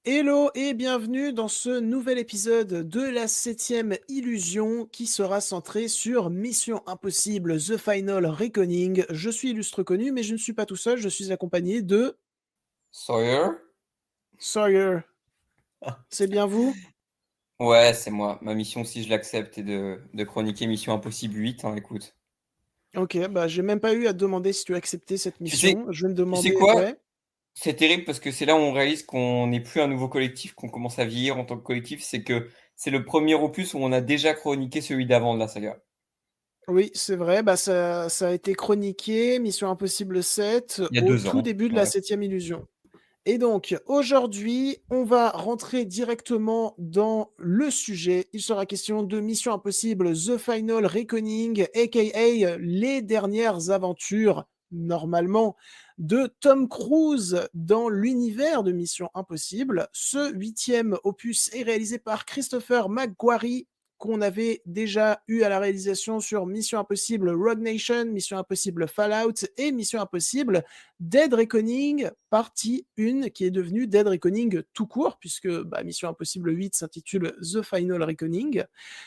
Hello et bienvenue dans ce nouvel épisode de la 7e illusion qui sera centré sur Mission Impossible The Final Reckoning. Je suis Illustre Connu, mais je ne suis pas tout seul, je suis accompagné de Sawyer? Sawyer. C'est bien vous? Ouais, c'est moi. Ma mission, si je l'accepte, est de chroniquer Mission Impossible 8, hein, écoute. Ok, bah j'ai même pas eu à te demander si tu acceptais cette Tu sais, mission. Je vais me tu sais demander, quoi? ouais. C'est terrible parce que c'est là où on réalise qu'on n'est plus un nouveau collectif, qu'on commence à vieillir en tant que collectif. C'est que c'est le premier opus où on a déjà chroniqué celui d'avant de la saga. Oui, c'est vrai, bah ça a été chroniqué, Mission Impossible 7, Il y a au deux tout ans. début de la Ouais. 7e illusion. Et donc, aujourd'hui, on va rentrer directement dans le sujet. Il sera question de Mission Impossible The Final Reckoning, aka les dernières aventures, normalement, de Tom Cruise dans l'univers de Mission Impossible. Ce 8e opus est réalisé par Christopher McQuarrie, qu'on avait déjà eu à la réalisation sur Mission Impossible Rogue Nation, Mission Impossible Fallout et Mission Impossible Dead Reckoning, partie 1, qui est devenue Dead Reckoning tout court, puisque Mission Impossible 8 s'intitule The Final Reckoning.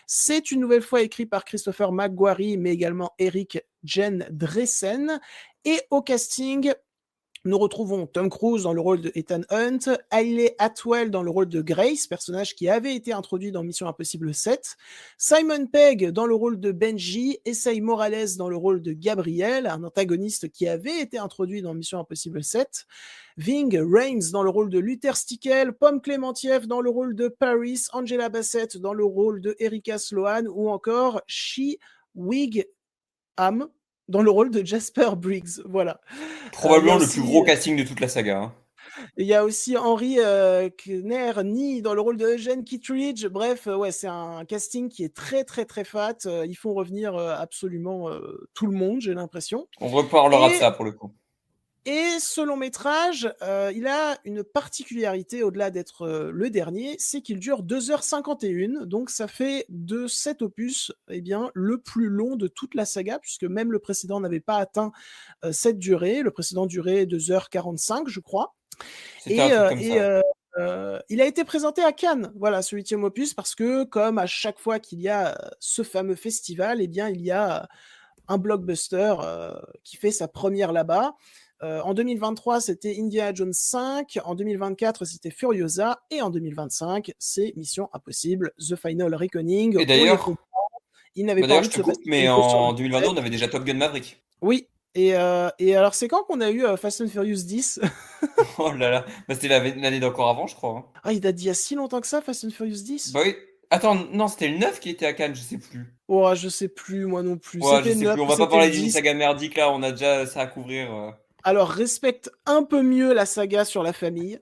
C'est une nouvelle fois écrit par Christopher McQuarrie, mais également Eric Jen Dressen. Et au casting, nous retrouvons Tom Cruise dans le rôle de Ethan Hunt, Hayley Atwell dans le rôle de Grace, personnage qui avait été introduit dans Mission Impossible 7, Simon Pegg dans le rôle de Benji, Essay Morales dans le rôle de Gabriel, un antagoniste qui avait été introduit dans Mission Impossible 7, Ving Rhames dans le rôle de Luther Stickel, Pomme Clémentieff dans le rôle de Paris, Angela Bassett dans le rôle de Erika Sloan, ou encore Shi Wig Ham dans le rôle de Jasper Briggs. Voilà. Il y a Probablement le plus aussi gros casting de toute la saga, hein. il y a aussi Henry Knerny dans le rôle de Eugene Kittredge. Bref, ouais, c'est un casting qui est très très très fat. Ils font revenir absolument tout le monde, j'ai l'impression. On reparlera de Et ça pour le coup. et ce long métrage, il a une particularité au-delà d'être le dernier, c'est qu'il dure 2h51, donc ça fait de cet opus le plus long de toute la saga, puisque même le précédent n'avait pas atteint cette durée. Le précédent durait 2h45, je crois. C'était un Et, truc euh, comme et ça. euh, il a été présenté à Cannes, voilà, ce 8e opus, parce que comme à chaque fois qu'il y a ce fameux festival, il y a un blockbuster qui fait sa première là-bas. En 2023, c'était Indiana Jones 5, en 2024, c'était Furiosa, et en 2025, c'est Mission Impossible, The Final Reckoning. Et On les d'ailleurs, comprend, il n'avait pas d'ailleurs, envie je de te se coupe, passer mais Nico sur le en 2022, set. on avait déjà Top Gun Maverick. Oui, et alors c'est quand qu'on a eu Fast and Furious 10? Oh là là, bah, c'était l'année d'encore avant, je crois, hein. Ah, il date d'il y a si longtemps que ça, Fast and Furious 10? Bah oui. Attends, non, c'était le 9 qui était à Cannes, je sais plus. Oh, je sais plus, moi non plus. Ouais, je C'était le sais 9 plus. On ou va pas c'était le parler d'une 10? saga merdique là, on a déjà ça à couvrir. Alors, respecte un peu mieux la saga sur la famille.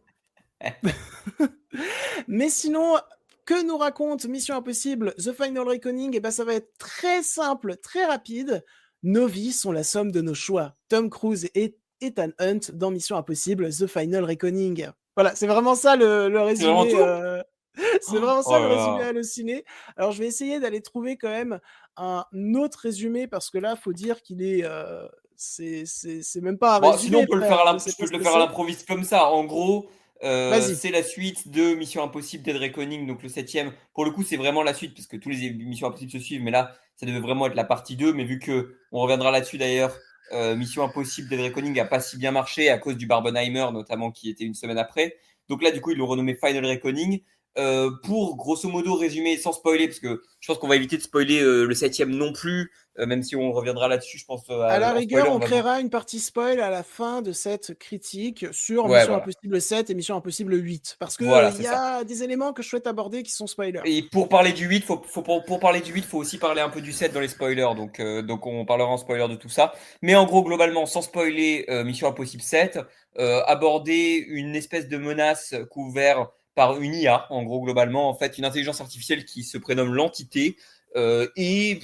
Mais sinon, que nous raconte Mission Impossible The Final Reckoning? Ça va être très simple, très rapide. Nos vies sont la somme de nos choix. Tom Cruise et Ethan Hunt dans Mission Impossible The Final Reckoning. Voilà, c'est vraiment ça le C'est vraiment résumé. tout? C'est vraiment Oh ça le là résumé là. halluciné. Alors, je vais essayer d'aller trouver quand même un autre résumé parce que là, faut dire qu'il est. C'est même pas un Bon, sinon on résumé, peut le faire frère. à Je sais je pas peux ce te le que faire à c'est. l'improviste comme ça. En gros, Vas-y. c'est la suite de Mission Impossible Dead Reckoning, donc le septième. Pour le coup, c'est vraiment la suite, parce que tous les Missions Impossibles se suivent, mais là, ça devait vraiment être la partie 2. Mais vu que on reviendra là-dessus d'ailleurs, Mission Impossible Dead Reckoning a pas si bien marché à cause du Barbenheimer, notamment, qui était une semaine après. Donc là, du coup, ils l'ont renommé Final Reckoning. Pour grosso modo résumer sans spoiler, parce que je pense qu'on va éviter de spoiler le septième non plus, même si on reviendra là-dessus, je pense, À la en spoiler, rigueur, on on va beaucoup. créera une partie spoil à la fin de cette critique sur Ouais, Mission voilà. Impossible 7 et Mission Impossible 8. Parce que Voilà, il c'est y ça. a des éléments que je souhaite aborder qui sont spoilers. Et pour parler du 8, pour parler du 8, faut aussi parler un peu du 7 dans les spoilers. Donc on parlera en spoiler de tout ça. Mais en gros, globalement, sans spoiler Mission Impossible 7, aborder une espèce de menace couverte par une IA, en gros, globalement, en fait, une intelligence artificielle qui se prénomme l'entité. Et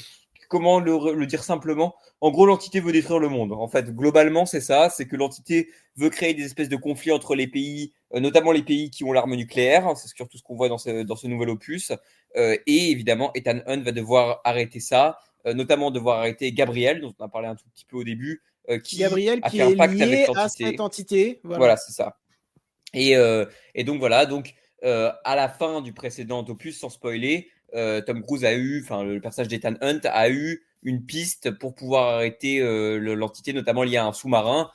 comment le dire simplement? En gros, l'entité veut détruire le monde. En fait, globalement, c'est ça, c'est que l'entité veut créer des espèces de conflits entre les pays, notamment les pays qui ont l'arme nucléaire. C'est surtout ce qu'on voit dans ce nouvel opus. Et évidemment, Ethan Hunt va devoir arrêter ça, notamment devoir arrêter Gabriel, dont on a parlé un tout petit peu au début, qui Gabriel a qui fait un est pacte avec lié à cette l'entité. entité. Voilà, Voilà. c'est ça. Et, euh, et donc voilà, donc à la fin du précédent opus, sans spoiler, Tom Cruise a eu, enfin le personnage d'Ethan Hunt a eu une piste pour pouvoir arrêter l'entité, notamment liée à un sous-marin,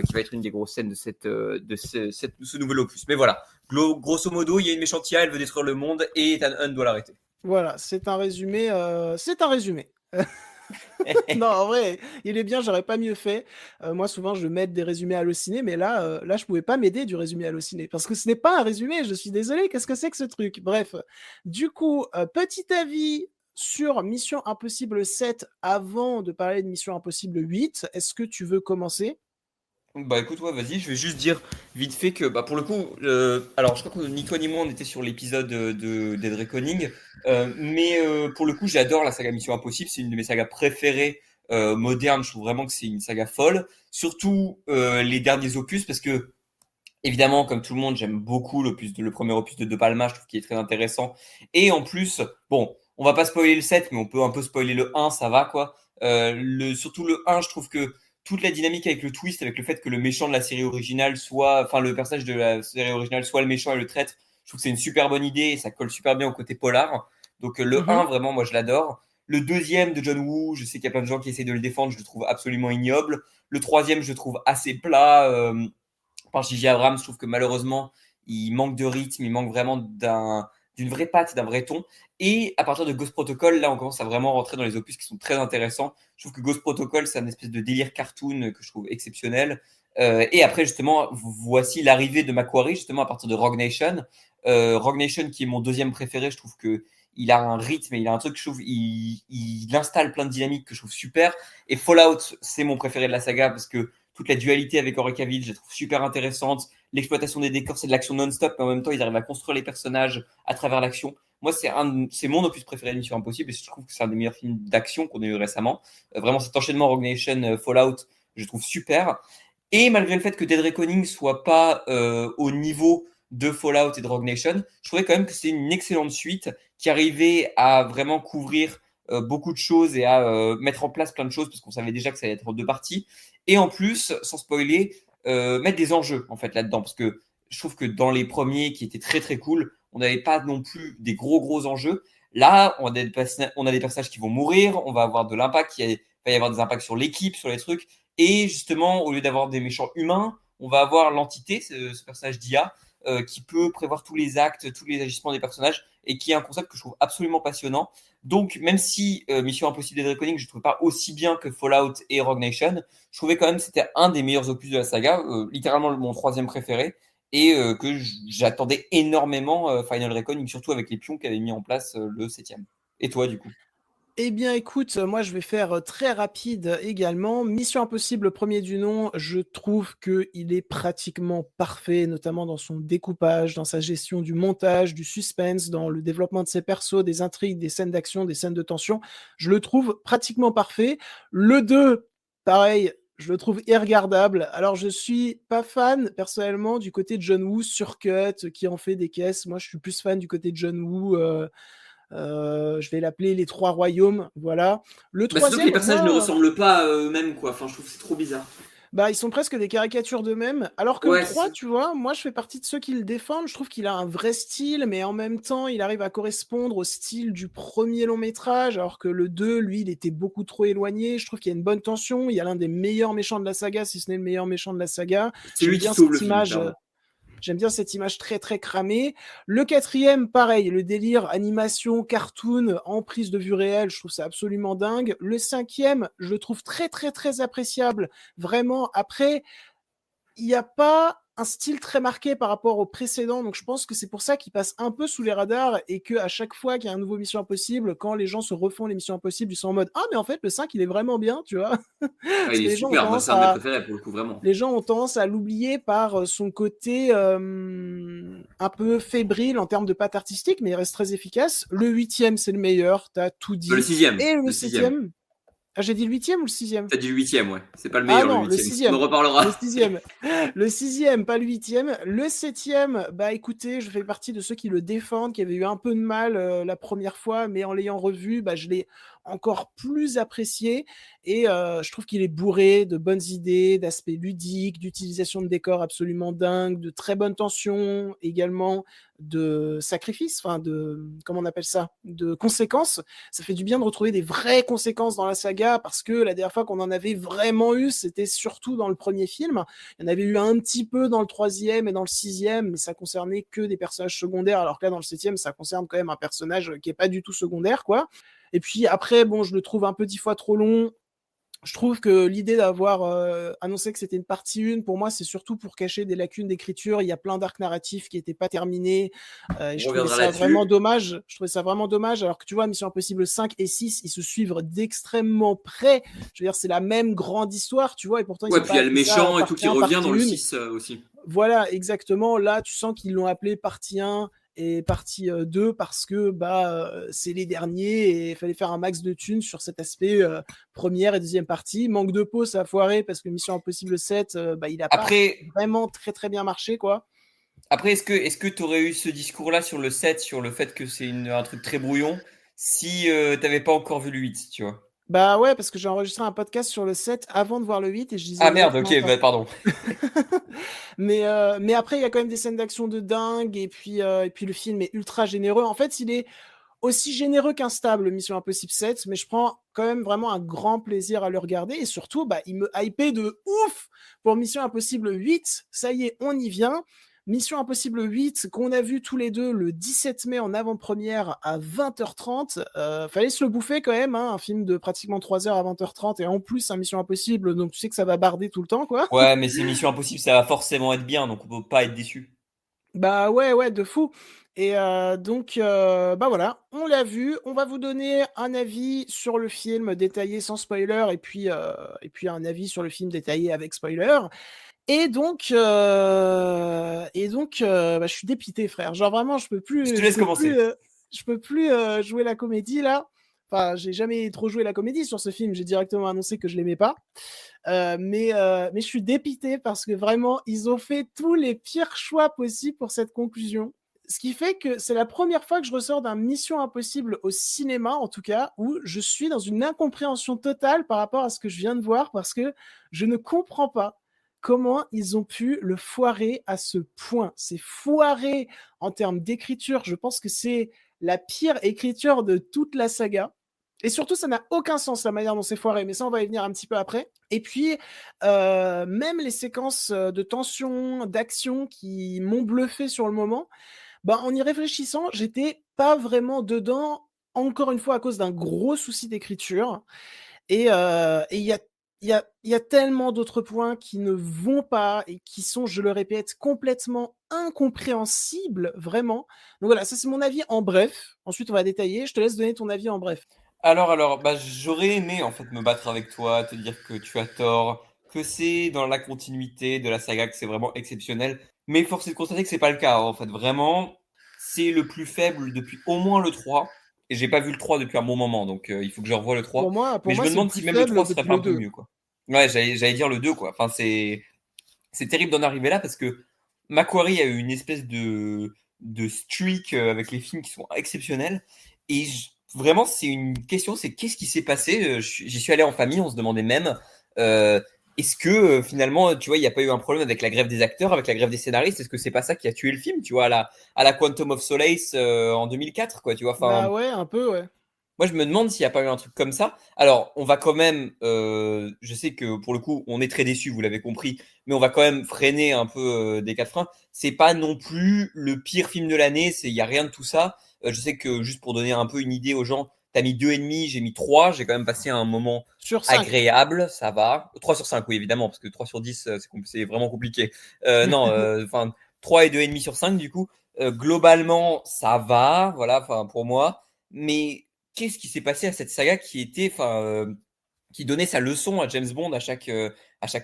qui va être une des grosses scènes de, ce nouvel opus. Mais voilà, grosso modo, il y a une méchante IA, elle veut détruire le monde et Ethan Hunt doit l'arrêter. Voilà, c'est un résumé. C'est un résumé. Non, en vrai, il est bien, j'aurais pas mieux fait. Moi, souvent, je mets des résumés Allociné, mais là, je pouvais pas m'aider du résumé Allociné parce que ce n'est pas un résumé. Je suis désolé. Qu'est-ce que c'est que ce truc? Bref, du coup, petit avis sur Mission Impossible 7 avant de parler de Mission Impossible 8. Est-ce que tu veux commencer? Bah écoute, ouais, vas-y, je vais juste dire vite fait que bah, pour le coup, alors je crois que ni toi ni moi on était sur l'épisode de Dead Reckoning, mais pour le coup j'adore la saga Mission Impossible, c'est une de mes sagas préférées modernes, je trouve vraiment que c'est une saga folle, surtout les derniers opus parce que évidemment comme tout le monde j'aime beaucoup le premier opus de De Palma, je trouve qu'il est très intéressant, et en plus, bon, on va pas spoiler le 7 mais on peut un peu spoiler le 1, ça va quoi. Surtout le 1, je trouve que toute la dynamique avec le twist, avec le fait que le méchant de la série originale soit, enfin le personnage de la série originale soit le méchant et le traître, je trouve que c'est une super bonne idée et ça colle super bien au côté polar. Donc le Mhm. 1, vraiment, moi je l'adore. Le deuxième de John Woo, je sais qu'il y a plein de gens qui essaient de le défendre, je le trouve absolument ignoble. Le troisième, je le trouve assez plat. Par J.J. Abrams, je trouve que malheureusement, il manque de rythme, il manque vraiment d'une vraie patte, d'un vrai ton. Et à partir de Ghost Protocol, là, on commence à vraiment rentrer dans les opus qui sont très intéressants. Je trouve que Ghost Protocol, c'est un espèce de délire cartoon que je trouve exceptionnel. Et après, justement, voici l'arrivée de Macquarie, justement, à partir de Rogue Nation. Rogue Nation, qui est mon deuxième préféré, je trouve que il a un rythme et il a un truc, je trouve, il installe plein de dynamiques que je trouve super. Et Fallout, c'est mon préféré de la saga parce que toute la dualité avec Henry Cavill, je la trouve super intéressante. L'exploitation des décors, c'est de l'action non-stop, mais en même temps, ils arrivent à construire les personnages à travers l'action. Moi, c'est mon opus préféré de Mission Impossible et je trouve que c'est un des meilleurs films d'action qu'on ait eu récemment. Vraiment, cet enchaînement Rogue Nation, Fallout, je trouve super. Et malgré le fait que Dead Reckoning soit pas au niveau de Fallout et de Rogue Nation, je trouvais quand même que c'est une excellente suite qui arrivait à vraiment couvrir beaucoup de choses et à mettre en place plein de choses parce qu'on savait déjà que ça allait être en deux parties. Et en plus, sans spoiler, mettre des enjeux en fait là-dedans parce que je trouve que dans les premiers qui étaient très très cool, on n'avait pas non plus des gros enjeux. Là, on a des personnages qui vont mourir, on va avoir de l'impact, il va y avoir des impacts sur l'équipe, sur les trucs. Et justement, au lieu d'avoir des méchants humains, on va avoir l'entité, ce personnage d'IA, qui peut prévoir tous les actes, tous les agissements des personnages, et qui est un concept que je trouve absolument passionnant. Donc, même si Mission Impossible Dead Reckoning, je ne trouve pas aussi bien que Fallout et Rogue Nation, je trouvais quand même que c'était un des meilleurs opus de la saga, littéralement mon troisième préféré, et que j'attendais énormément Final Reckoning, surtout avec les pions qu'avait mis en place le septième. Et toi, du coup? Eh bien, écoute, moi, je vais faire très rapide également. Mission Impossible, premier du nom, je trouve qu'il est pratiquement parfait, notamment dans son découpage, dans sa gestion du montage, du suspense, dans le développement de ses persos, des intrigues, des scènes d'action, des scènes de tension. Je le trouve pratiquement parfait. Le 2, pareil, je le trouve irregardable. Alors, je suis pas fan, personnellement, du côté de John Woo, surcut, qui en fait des caisses. Moi, je suis plus fan du côté de John Woo. Je vais l'appeler les trois royaumes, voilà. Le Bah, surtout que les troisième, personnages ne moi, ressemblent pas à eux-mêmes, quoi. Enfin, je trouve que c'est trop bizarre. bah, ils sont presque des caricatures d'eux-mêmes. Alors que le Ouais, c'est 3, ça. tu vois, moi, je fais partie de ceux qui le défendent. Je trouve qu'il a un vrai style, mais en même temps, il arrive à correspondre au style du premier long métrage, alors que le 2, lui, il était beaucoup trop éloigné. Je trouve qu'il y a une bonne tension. Il y a l'un des meilleurs méchants de la saga, si ce n'est le meilleur méchant de la saga. C'est J'aime lui qui bien sauve le cette film, image. clairement. J'aime bien cette image très très cramée. Le quatrième, pareil, le délire animation, cartoon, en prise de vue réelle, je trouve ça absolument dingue. Le cinquième, je le trouve très très très appréciable. Vraiment, après, il n'y a pas un style très marqué par rapport au précédent, donc je pense que c'est pour ça qu'il passe un peu sous les radars et qu'à chaque fois qu'il y a un nouveau Mission Impossible, quand les gens se refont les Missions Impossibles, ils sont en mode « Ah, mais en fait, le 5, il est vraiment bien, tu vois ?» Ouais, Parce il que est les gens ont super. Moi, tendance c'est un de mes à préférés, pour le coup, vraiment. les gens ont tendance à l'oublier par son côté un peu fébrile en termes de patte artistique, mais il reste très efficace. Le huitième, c'est le meilleur, t'as tout Le dit. sixième. Et le Le sixième. septième, ah, j'ai dit le huitième ou le sixième? T'as dit le huitième, ouais. C'est pas le Ah meilleur, le non, le huitième. On en sixième. Le reparlera. sixième. Le sixième, pas le huitième. Le septième, bah écoutez, je fais partie de ceux qui le défendent, qui avaient eu un peu de mal la première fois, mais en l'ayant revu, bah, encore plus apprécié. Et je trouve qu'il est bourré de bonnes idées, d'aspects ludiques, d'utilisation de décors absolument dingues, de très bonnes tensions également, de sacrifices, enfin de, comment on appelle ça, de conséquences. Ça fait du bien de retrouver des vraies conséquences dans la saga, parce que la dernière fois qu'on en avait vraiment eu, c'était surtout dans le premier film. Il y en avait eu un petit peu dans le troisième et dans le sixième, mais ça concernait que des personnages secondaires, alors que là, dans le septième, ça concerne quand même un personnage qui est pas du tout secondaire, quoi. Et puis après, bon, je le trouve un peu 10 fois trop long. Je trouve que l'idée d'avoir annoncé que c'était une partie 1, pour moi, c'est surtout pour cacher des lacunes d'écriture. Il y a plein d'arcs narratifs qui n'étaient pas terminés. Et On je trouvais reviendra ça vraiment là-dessus. dommage. Je trouvais ça vraiment dommage. Alors que tu vois, Mission Impossible 5 et 6, ils se suivent d'extrêmement près. Je veux dire, c'est la même grande histoire, tu vois, et pourtant, ils Ouais, n'ont puis pas il y a le appelé ça méchant et tout partie qui 1, revient partie dans le 1. 6 aussi. Voilà, exactement. Là, tu sens qu'ils l'ont appelé partie 1 et partie 2 parce que c'est les derniers et il fallait faire un max de thunes sur cet aspect première et deuxième partie. Manque de peau, ça a foiré parce que Mission Impossible 7, il n'a pas Après, vraiment très très bien marché, quoi. après est-ce que tu aurais eu ce discours-là sur le 7, sur le fait que c'est un truc très brouillon, si t'avais pas encore vu le 8, tu vois? Bah ouais, parce que j'ai enregistré un podcast sur le 7 avant de voir le 8 et je disais Ah non, merde, non, ok, pas. bah, pardon. Mais après, il y a quand même des scènes d'action de dingue et puis le film est ultra généreux. En fait, il est aussi généreux qu'instable, Mission Impossible 7, mais je prends quand même vraiment un grand plaisir à le regarder et surtout, il me hypait de ouf pour Mission Impossible 8. Ça y est, on y vient. Mission Impossible 8, qu'on a vu tous les deux le 17 mai en avant-première à 20h30. Fallait se le bouffer quand même, hein, un film de pratiquement 3 heures à 20h30 et en plus un Mission Impossible, donc tu sais que ça va barder tout le temps, quoi. Ouais, mais c'est Mission Impossible, ça va forcément être bien, donc on peut pas être déçu. Bah ouais, ouais, de fou. Et donc, bah voilà, on l'a vu. On va vous donner un avis sur le film détaillé sans spoiler et puis un avis sur le film détaillé avec spoiler. Je suis dépité, frère. Genre vraiment, Je te laisse commencer. je peux plus jouer la comédie là. Enfin, j'ai jamais trop joué la comédie sur ce film. J'ai directement annoncé que je l'aimais pas. Mais je suis dépité parce que vraiment, ils ont fait tous les pires choix possibles pour cette conclusion. Ce qui fait que c'est la première fois que je ressors d'un Mission Impossible au cinéma, en tout cas, où je suis dans une incompréhension totale par rapport à ce que je viens de voir, parce que je ne comprends pas comment ils ont pu le foirer à ce point. C'est foiré en termes d'écriture. Je pense que c'est la pire écriture de toute la saga. Et surtout, ça n'a aucun sens la manière dont c'est foiré, mais ça, on va y venir un petit peu après. Et puis, même les séquences de tension, d'action qui m'ont bluffé sur le moment, en y réfléchissant, j'étais pas vraiment dedans, encore une fois à cause d'un gros souci d'écriture. Et il y a tellement d'autres points qui ne vont pas et qui sont, je le répète, complètement incompréhensibles, vraiment. Donc voilà, ça c'est mon avis en bref. Ensuite, on va détailler. Je te laisse donner ton avis en bref. Alors, bah, j'aurais aimé en fait me battre avec toi, te dire que tu as tort, que c'est dans la continuité de la saga, que c'est vraiment exceptionnel. Mais force est de constater que c'est pas le cas, hein. En fait, vraiment, c'est le plus faible depuis au moins le 3. Et j'ai pas vu le 3 depuis un bon moment, donc il faut que je revoie le 3. Pour Mais je moi, me c'est le demande si plus même le 3 faible serait depuis pas le un peu 2. mieux, quoi. Ouais, j'allais dire le 2, quoi. Enfin, c'est terrible d'en arriver là parce que Macquarie a eu une espèce de streak avec les films qui sont exceptionnels. Et vraiment, c'est une question, c'est qu'est-ce qui s'est passé? J'y suis allé en famille, on se demandait même, euh, est-ce que finalement, tu vois, il n'y a pas eu un problème avec la grève des acteurs, avec la grève des scénaristes? Est-ce que c'est pas ça qui a tué le film, tu vois, à la Quantum of Solace en 2004, quoi, tu vois? Bah Enfin, ouais, un peu, ouais. moi, je me demande s'il n'y a pas eu un truc comme ça. Alors, on va quand même, je sais que pour le coup, on est très déçus, vous l'avez compris, mais on va quand même freiner un peu des quatre freins. C'est pas non plus le pire film de l'année, il y a rien de tout ça. Je sais que juste pour donner un peu une idée aux gens, t'as mis 2,5, j'ai mis 3. J'ai quand même passé un moment Sur 5. agréable, ça va. 3 sur 5, oui, évidemment, parce que 3 sur 10, c'est vraiment compliqué. Non, enfin, 3 et 2,5 sur 5, du coup. Globalement, ça va, voilà, enfin, pour moi. Mais qu'est-ce qui s'est passé à cette saga qui était, enfin, qui donnait sa leçon à James Bond à chaque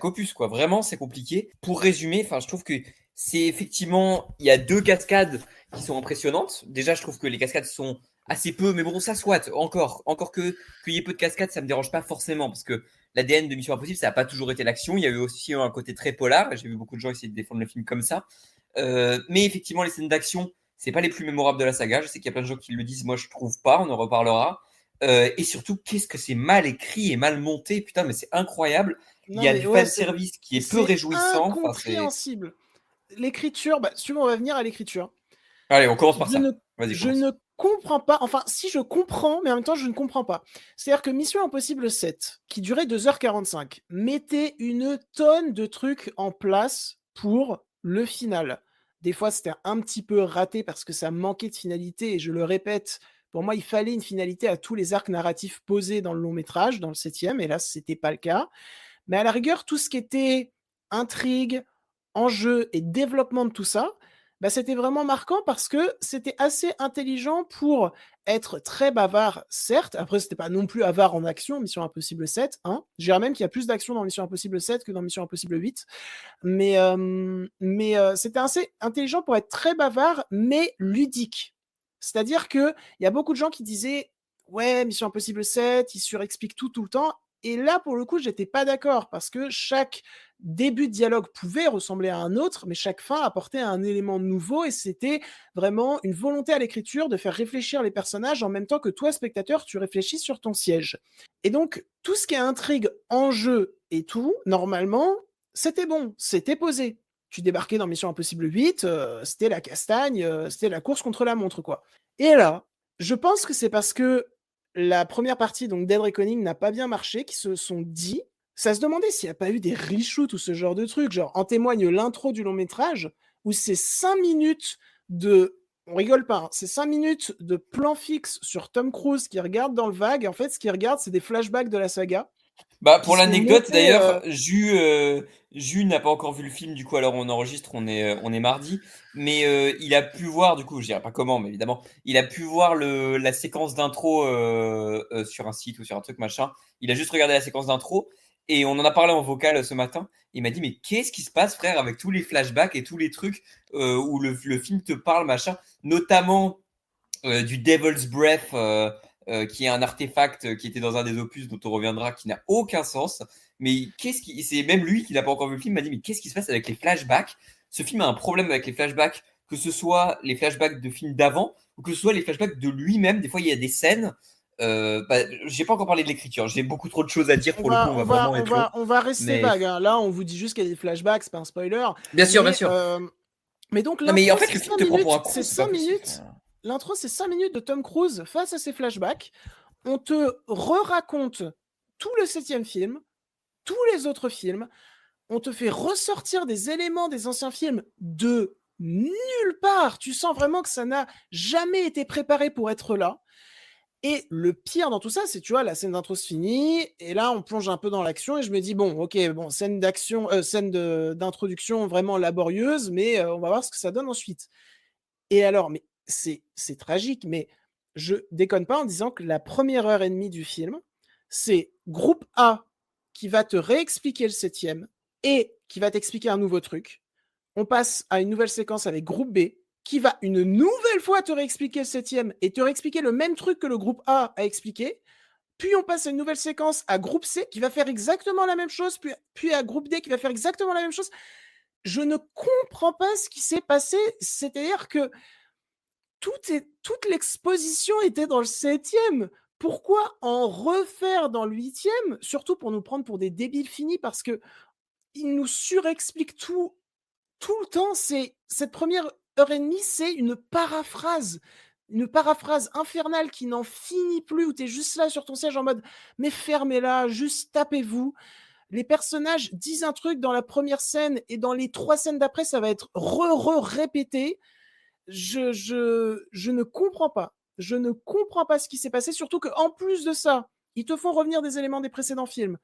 opus, quoi. Vraiment, c'est compliqué. Pour résumer, enfin, je trouve que c'est effectivement, il y a deux cascades qui sont impressionnantes. Déjà, je trouve que les cascades sont assez peu, mais bon, ça soit. Encore qu'il y ait peu de cascades, ça me dérange pas forcément parce que l'ADN de Mission Impossible, ça n'a pas toujours été l'action. Il y a eu aussi un côté très polar. J'ai vu beaucoup de gens essayer de défendre le film comme ça. Mais effectivement, les scènes d'action, c'est pas les plus mémorables de la saga. Je sais qu'il y a plein de gens qui le disent. Moi, je trouve pas. On en reparlera. Et surtout, qu'est-ce que c'est mal écrit et mal monté. Putain, mais c'est incroyable. Il Non, y a mais du ouais, fanservice qui est peu c'est réjouissant. Enfin, c'est... incompréhensible. L'écriture, si tu veux, on va venir à l'écriture. Allez, on commence par Je ne, ça. Vas-y, je commence. ne comprends pas, enfin, si je comprends, mais en même temps, je ne comprends pas. C'est-à-dire que Mission Impossible 7, qui durait 2h45, mettait une tonne de trucs en place pour le final. Des fois, c'était un petit peu raté parce que ça manquait de finalité, et je le répète, pour moi, il fallait une finalité à tous les arcs narratifs posés dans le long métrage, dans le 7e, et là, c'était pas le cas. Mais à la rigueur, tout ce qui était intrigue, enjeu et développement de tout ça, c'était vraiment marquant parce que c'était assez intelligent pour être très bavard, certes. Après, c'était pas non plus avare en action, Mission Impossible 7, hein. Je dirais même qu'il y a plus d'action dans Mission Impossible 7 que dans Mission Impossible 8. Mais c'était assez intelligent pour être très bavard, mais ludique. C'est-à-dire qu'il y a beaucoup de gens qui disaient ouais, Mission Impossible 7, il surexplique tout le temps. Et là, pour le coup, j'étais pas d'accord parce que chaque début de dialogue pouvait ressembler à un autre, mais chaque fin apportait un élément nouveau et c'était vraiment une volonté à l'écriture de faire réfléchir les personnages en même temps que toi, spectateur, tu réfléchis sur ton siège. Et donc, tout ce qui est intrigue, enjeu et tout, normalement, c'était bon, c'était posé. Tu débarquais dans Mission Impossible 8, c'était la castagne, c'était la course contre la montre, quoi. Et là, je pense que c'est parce que la première partie, donc Dead Reckoning, n'a pas bien marché, qu'ils se sont dit, ça se demandait s'il n'y a pas eu des reshoots ou ce genre de trucs, genre en témoigne l'intro du long métrage, où c'est 5 minutes de, on rigole pas, hein, c'est 5 minutes de plan fixe sur Tom Cruise qui regarde dans le vague, et en fait ce qu'il regarde c'est des flashbacks de la saga, qui Pour sont l'anecdote, montés... d'ailleurs, Jus n'a pas encore vu le film, du coup, alors on enregistre, on est mardi, mais il a pu voir, du coup, je dirais pas comment, mais évidemment, il a pu voir la séquence d'intro sur un site ou sur un truc machin. Il a juste regardé la séquence d'intro et on en a parlé en vocal ce matin. Il m'a dit, mais qu'est-ce qui se passe, frère, avec tous les flashbacks et tous les trucs où le film te parle, machin, notamment du Devil's Breath, qui est un artefact qui était dans un des opus dont on reviendra, qui n'a aucun sens. Mais c'est même lui qui n'a pas encore vu le film, m'a dit mais qu'est-ce qui se passe avec les flashbacks? Ce film a un problème avec les flashbacks, que ce soit les flashbacks de films d'avant ou que ce soit les flashbacks de lui-même. Des fois, il y a des scènes. J'ai pas encore parlé de l'écriture. J'ai beaucoup trop de choses à dire On pour le coup. va, On on va va, vraiment on être long. va, on va rester Mais vague, hein. Là, on vous dit juste qu'il y a des flashbacks, c'est pas un spoiler. bien sûr, bien Mais, sûr. mais donc Non, mais l'intro, en fait, c'est le film 5 te prend pour un minutes. con. C'est C'est pas 5 possible. minutes. L'intro, c'est 5 minutes de Tom Cruise face à ses flashbacks. On te re-raconte tout le 7e film, tous les autres films. On te fait ressortir des éléments des anciens films de nulle part. Tu sens vraiment que ça n'a jamais été préparé pour être là. Et le pire dans tout ça, c'est, tu vois, la scène d'intro se finit, et là, on plonge un peu dans l'action, et je me dis, bon, ok, bon, scène d'action, scène d'introduction vraiment laborieuse, mais on va voir ce que ça donne ensuite. Et alors, mais c'est tragique, mais je déconne pas en disant que la première heure et demie du film, c'est groupe A qui va te réexpliquer le 7e et qui va t'expliquer un nouveau truc. On passe à une nouvelle séquence avec groupe B qui va une nouvelle fois te réexpliquer le 7e et te réexpliquer le même truc que le groupe A a expliqué. Puis on passe à une nouvelle séquence à groupe C qui va faire exactement la même chose, puis à groupe D qui va faire exactement la même chose. Je ne comprends pas ce qui s'est passé. C'est-à-dire que toute l'exposition était dans le 7e. Pourquoi en refaire dans le 8e? Surtout pour nous prendre pour des débiles finis, parce que il nous surexplique tout le temps. C'est cette première heure et demie, c'est une paraphrase infernale qui n'en finit plus, où tu es juste là sur ton siège en mode mais fermez-la, juste tapez-vous. Les personnages disent un truc dans la première scène et dans les 3 scènes d'après, ça va être répété. Je ne comprends pas. Je ne comprends pas ce qui s'est passé, surtout qu'en plus de ça, ils te font revenir des éléments des précédents films.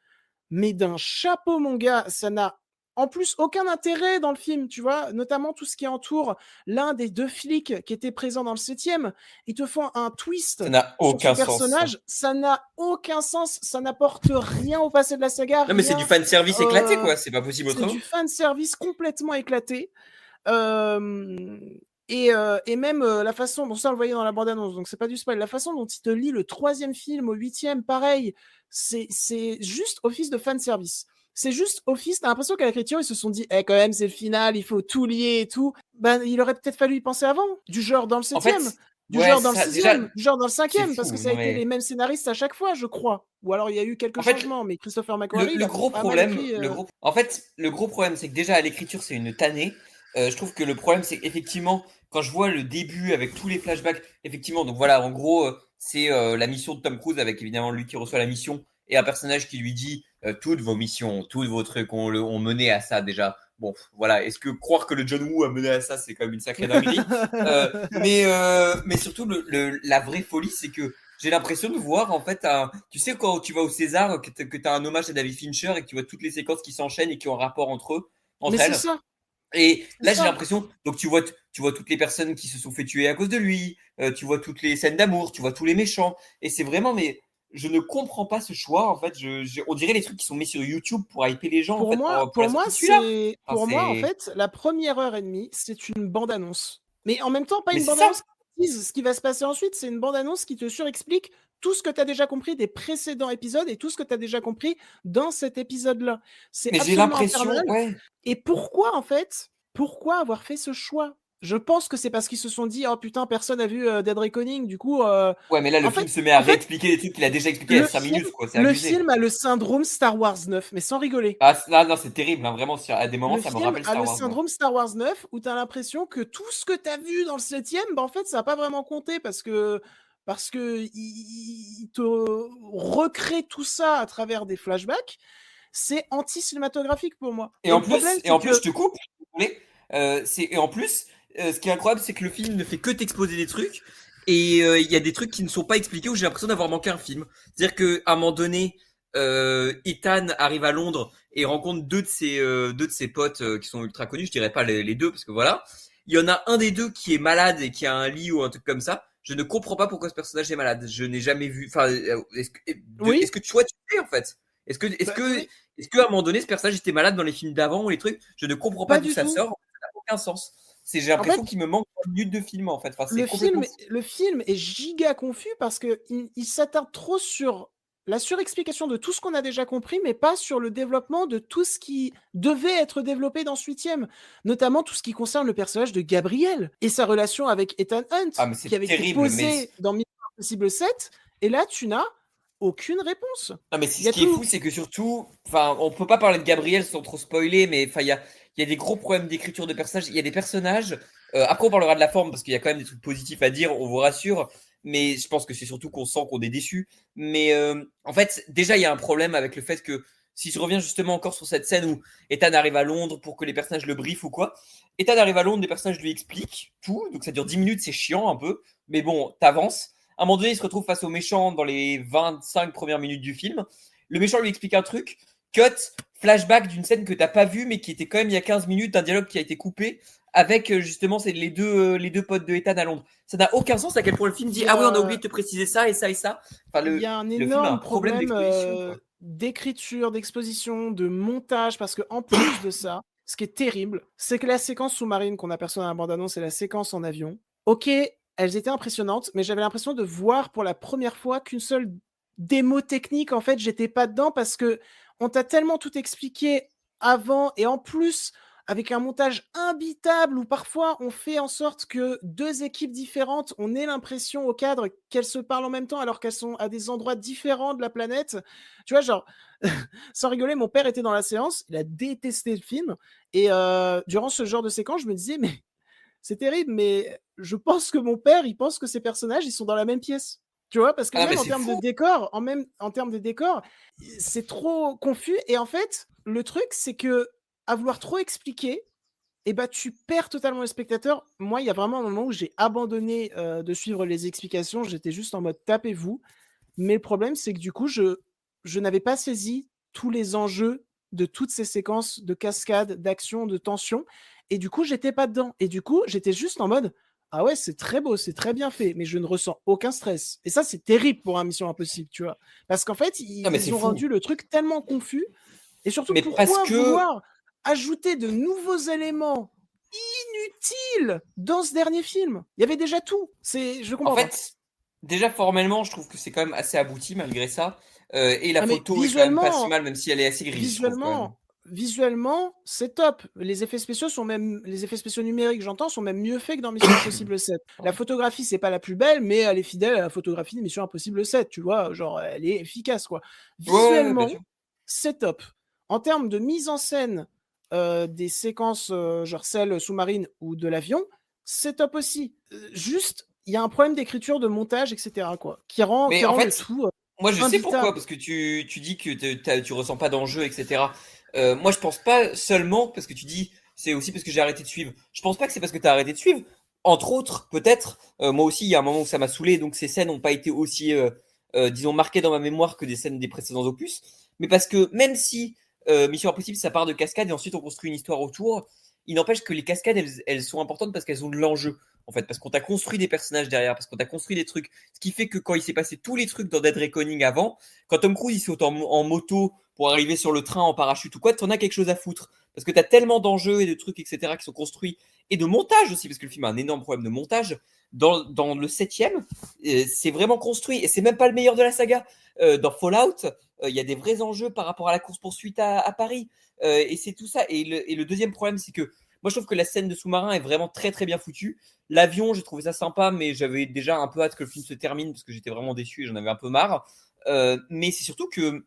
Mais d'un chapeau, mon gars, ça n'a en plus aucun intérêt dans le film, tu vois, notamment tout ce qui entoure l'un des 2 flics qui était présent dans le 7e. Ils te font un twist ça n'a sur ce aucun sens. personnage, ça n'a aucun sens, ça n'apporte rien au passé de la saga, Non, mais c'est du rien. fan service éclaté, euh, quoi. C'est pas possible c'est autrement. du fan service complètement éclaté. Euh, et même la façon, bon ça on le voyait dans la bande-annonce, donc c'est pas du spoil, la façon dont il te lit le 3e film au 8e, pareil, c'est juste office de fan service. C'est juste office, t'as l'impression qu'à l'écriture ils se sont dit, quand même c'est le final, il faut tout lier et tout. Ben il aurait peut-être fallu y penser avant, du genre dans le En fait, 7e. Du Ouais, genre c'est dans le ça. Déjà, 6e, du genre dans le c'est 5e, parce que fou. ça a Non, été les mais mêmes scénaristes à chaque fois, je crois. Ou alors il y a eu quelques en fait, changements, mais Christopher Le, McQuarrie, il le a gros pas mal problème, écrit. en fait, le gros problème, c'est que déjà à l'écriture, c'est une tannée. Je trouve que le problème, c'est qu'effectivement, quand je vois le début avec tous les flashbacks, effectivement, donc voilà, en gros, c'est la mission de Tom Cruise avec évidemment lui qui reçoit la mission et un personnage qui lui dit toutes vos missions, tous vos trucs ont mené à ça déjà. Bon, voilà, est-ce que croire que le John Woo a mené à ça, c'est quand même une sacrée dinguerie. Mais surtout, la vraie folie, c'est que j'ai l'impression de voir en fait tu sais quand tu vas au César que tu as un hommage à David Fincher et que tu vois toutes les séquences qui s'enchaînent et qui ont un rapport Mais entre c'est elles. ça, Et c'est là j'ai ça. l'impression donc tu vois toutes les personnes qui se sont fait tuer à cause de lui, tu vois toutes les scènes d'amour, tu vois tous les méchants et c'est vraiment mais je ne comprends pas ce choix en fait, on dirait les trucs qui sont mis sur YouTube pour hyper les gens en fait pour la sortie de celui-là. Enfin, Pour moi, en c'est fait, la première heure et demie, c'est une bande-annonce. Mais en même temps, pas mais une c'est ça. bande-annonce qui dise ce qui va se passer ensuite, c'est une bande-annonce qui te surexplique tout ce que tu as déjà compris des précédents épisodes et tout ce que tu as déjà compris dans cet épisode-là. C'est Mais j'ai absolument l'impression infernal. ouais. Et pourquoi, en fait, pourquoi avoir fait ce choix? Je pense que c'est parce qu'ils se sont dit, oh putain, personne n'a vu Dead Reckoning. Du coup, Ouais, mais là le en fait, film se met à en fait, réexpliquer des trucs qu'il a déjà expliqué il y a 5 minutes quoi, c'est le abusé. film a le syndrome Star Wars 9, mais sans rigoler. Ah, non, c'est terrible, hein, vraiment. À des moments, Le ça me film rappelle a Star le Wars 9. syndrome Star Wars 9 où tu as l'impression que tout ce que tu as vu dans le 7e, bah en fait, ça n'a pas vraiment compté parce que il te recrée tout ça à travers des flashbacks. C'est anti-cinématographique pour moi. Et Et en le problème, plus, et c'est en plus, je que te coupe. Désolé. Et en plus, ce qui est incroyable, c'est que le film ne fait que t'exposer des trucs. Et il y a des trucs qui ne sont pas expliqués où j'ai l'impression d'avoir manqué un film. C'est-à-dire qu'à un moment donné, Ethan arrive à Londres et rencontre deux de ses potes qui sont ultra connus. Je dirais pas les deux parce que voilà. Il y en a un des deux qui est malade et qui a un lit ou un truc comme ça. Je ne comprends pas pourquoi ce personnage est malade. Je n'ai jamais vu. Enfin, oui, est-ce que toi tu sais en fait? Est-ce que, est-ce bah, oui, que, oui, est-ce qu'à un moment donné, ce personnage était malade dans les films d'avant ou les trucs? Je ne comprends pas pas d'où du ça tout. sort. Ça n'a aucun sens. J'ai En fait, l'impression qu'il me manque 3 minutes de film en fait. Enfin, c'est le complètement film, fou. le film est giga confus parce que il s'attarde trop sur la surexplication de tout ce qu'on a déjà compris, mais pas sur le développement de tout ce qui devait être développé dans ce 8e, notamment tout ce qui concerne le personnage de Gabriel et sa relation avec Ethan Hunt, Ah, mais qui c'est avait été terrible. Mais posée dans Mission Impossible 7, et là, tu n'as aucune réponse. non, mais Il y ce a qui est fou, tout. c'est que surtout, enfin, on peut pas parler de Gabriel sans trop spoiler, mais enfin, il y a des gros problèmes d'écriture de personnages. Il y a des personnages. Après, on parlera de la forme parce qu'il y a quand même des trucs positifs à dire. On vous rassure, mais je pense que c'est surtout qu'on sent qu'on est déçu. Mais en fait, déjà, il y a un problème avec le fait que si je reviens justement encore sur cette scène où Ethan arrive à Londres pour que les personnages le briefent ou quoi, Ethan arrive à Londres, les personnages lui expliquent tout, donc ça dure 10 minutes, c'est chiant un peu, mais bon, t'avances. À un moment donné, il se retrouve face au méchant dans les 25 premières minutes du film. Le méchant lui explique un truc, cut, flashback d'une scène que t'as pas vue, mais qui était quand même il y a 15 minutes, d'un dialogue qui a été coupé avec justement c'est les deux potes de Ethan à Londres. Ça n'a aucun sens à quel point le film Il dit y ah oui, on a a, oublié de te préciser ça et ça et ça. Enfin, il y a un le film a un énorme problème problème d'exposition, quoi. d'écriture, d'exposition, de montage, parce que en plus de ça, ce qui est terrible, c'est que la séquence sous-marine qu'on aperçoit dans la bande-annonce et la séquence en avion, ok, elles étaient impressionnantes, mais j'avais l'impression de voir pour la première fois qu'une seule démo technique, en fait, j'étais pas dedans parce que on t'a tellement tout expliqué avant et en plus avec un montage imbitable où parfois on fait en sorte que deux équipes différentes, on ait l'impression au cadre qu'elles se parlent en même temps alors qu'elles sont à des endroits différents de la planète. Tu vois, genre, sans rigoler, mon père était dans la séance, il a détesté le film et durant ce genre de séquence, je me disais, mais c'est terrible, mais je pense que mon père, il pense que ces personnages, ils sont dans la même pièce. Tu vois, parce que Ah non, mais même en c'est termes de fou. décor, en termes de décor, c'est trop confus. Et en fait, le truc, c'est que à vouloir trop expliquer, eh ben, tu perds totalement le spectateur. Moi, il y a vraiment un moment où j'ai abandonné de suivre les explications. J'étais juste en mode tapez-vous. Mais le problème, c'est que du coup, je n'avais pas saisi tous les enjeux de toutes ces séquences de cascade, d'action, de tension. Et du coup, j'étais pas dedans. Et du coup, j'étais juste en mode ah ouais, c'est très beau, c'est très bien fait, mais je ne ressens aucun stress. Et ça, c'est terrible pour un Mission Impossible, tu vois. Parce qu'en fait, Non, mais c'est ils ont fou. rendu le truc tellement confus. Et surtout, Mais parce pourquoi que, vouloir ajouter de nouveaux éléments inutiles dans ce dernier film? Il y avait déjà tout. Je en comprends pas. fait, déjà formellement, je trouve que c'est quand même assez abouti malgré ça. Et la Ah mais photo est quand même pas si mal, même si elle est assez grise, je trouve quand visuellement, même. visuellement, c'est top. Les effets spéciaux numériques, j'entends, sont même mieux faits que dans Mission Impossible 7. La photographie, c'est pas la plus belle, mais elle est fidèle à la photographie de Mission Impossible 7, tu vois, genre, elle est efficace, quoi. Ouais, bien Visuellement, sûr. c'est top. En termes de mise en scène des séquences, genre celles sous-marines ou de l'avion, c'est top aussi. Juste, il y a un problème d'écriture, de montage, etc., quoi, qui rend Mais en le fait, tout moi je sais pourquoi, imbitable. parce que tu dis que tu ressens pas d'enjeu, etc. Moi je pense pas seulement parce que tu dis c'est aussi parce que j'ai arrêté de suivre. Je pense pas que c'est parce que tu as arrêté de suivre. Entre autres, peut-être, moi aussi il y a un moment où ça m'a saoulé, donc ces scènes n'ont pas été aussi, disons, marquées dans ma mémoire que des scènes des précédents opus. Mais parce que même si Mission Impossible ça part de cascades et ensuite on construit une histoire autour, il n'empêche que les cascades elles sont importantes parce qu'elles ont de l'enjeu. En fait, parce qu'on t'a construit des personnages derrière, parce qu'on t'a construit des trucs. Ce qui fait que quand il s'est passé tous les trucs dans Dead Reckoning avant, quand Tom Cruise il saute en moto pour arriver sur le train en parachute ou quoi, t'en as quelque chose à foutre. Parce que t'as tellement d'enjeux et de trucs, etc., qui sont construits. Et de montage aussi, parce que le film a un énorme problème de montage. Dans le septième, c'est vraiment construit. Et c'est même pas le meilleur de la saga. Dans Fallout, il y a des vrais enjeux par rapport à la course-poursuite à Paris. Et c'est tout ça. Et le deuxième problème, c'est que moi, je trouve que la scène de sous-marin est vraiment très très bien foutue. L'avion, j'ai trouvé ça sympa, mais j'avais déjà un peu hâte que le film se termine parce que j'étais vraiment déçu et j'en avais un peu marre. Mais c'est surtout que,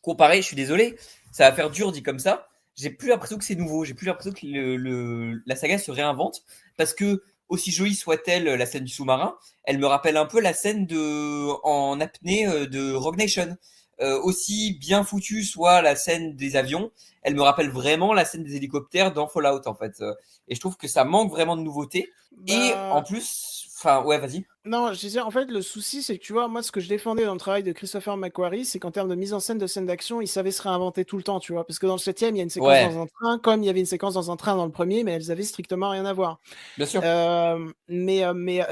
comparé, je suis désolé, ça va faire dur dit comme ça. J'ai plus l'impression que c'est nouveau. J'ai plus l'impression que la saga se réinvente parce que, aussi jolie soit-elle la scène du sous-marin, elle me rappelle un peu la scène en apnée de Rogue Nation. Aussi bien foutue soit la scène des avions, elle me rappelle vraiment la scène des hélicoptères dans Fallout en fait. Et je trouve que ça manque vraiment de nouveauté. Et en Bah, plus, enfin ouais, vas-y. non, je disais, en fait, le souci, c'est que tu vois, moi, ce que je défendais dans le travail de Christopher McQuarrie, c'est qu'en termes de mise en scène de scènes d'action, il savait se réinventer tout le temps, tu vois. Parce que dans le septième, il y a une séquence dans Ouais, un train, comme il y avait une séquence dans un train dans le premier, mais elles avaient strictement rien à voir. bien sûr. Mais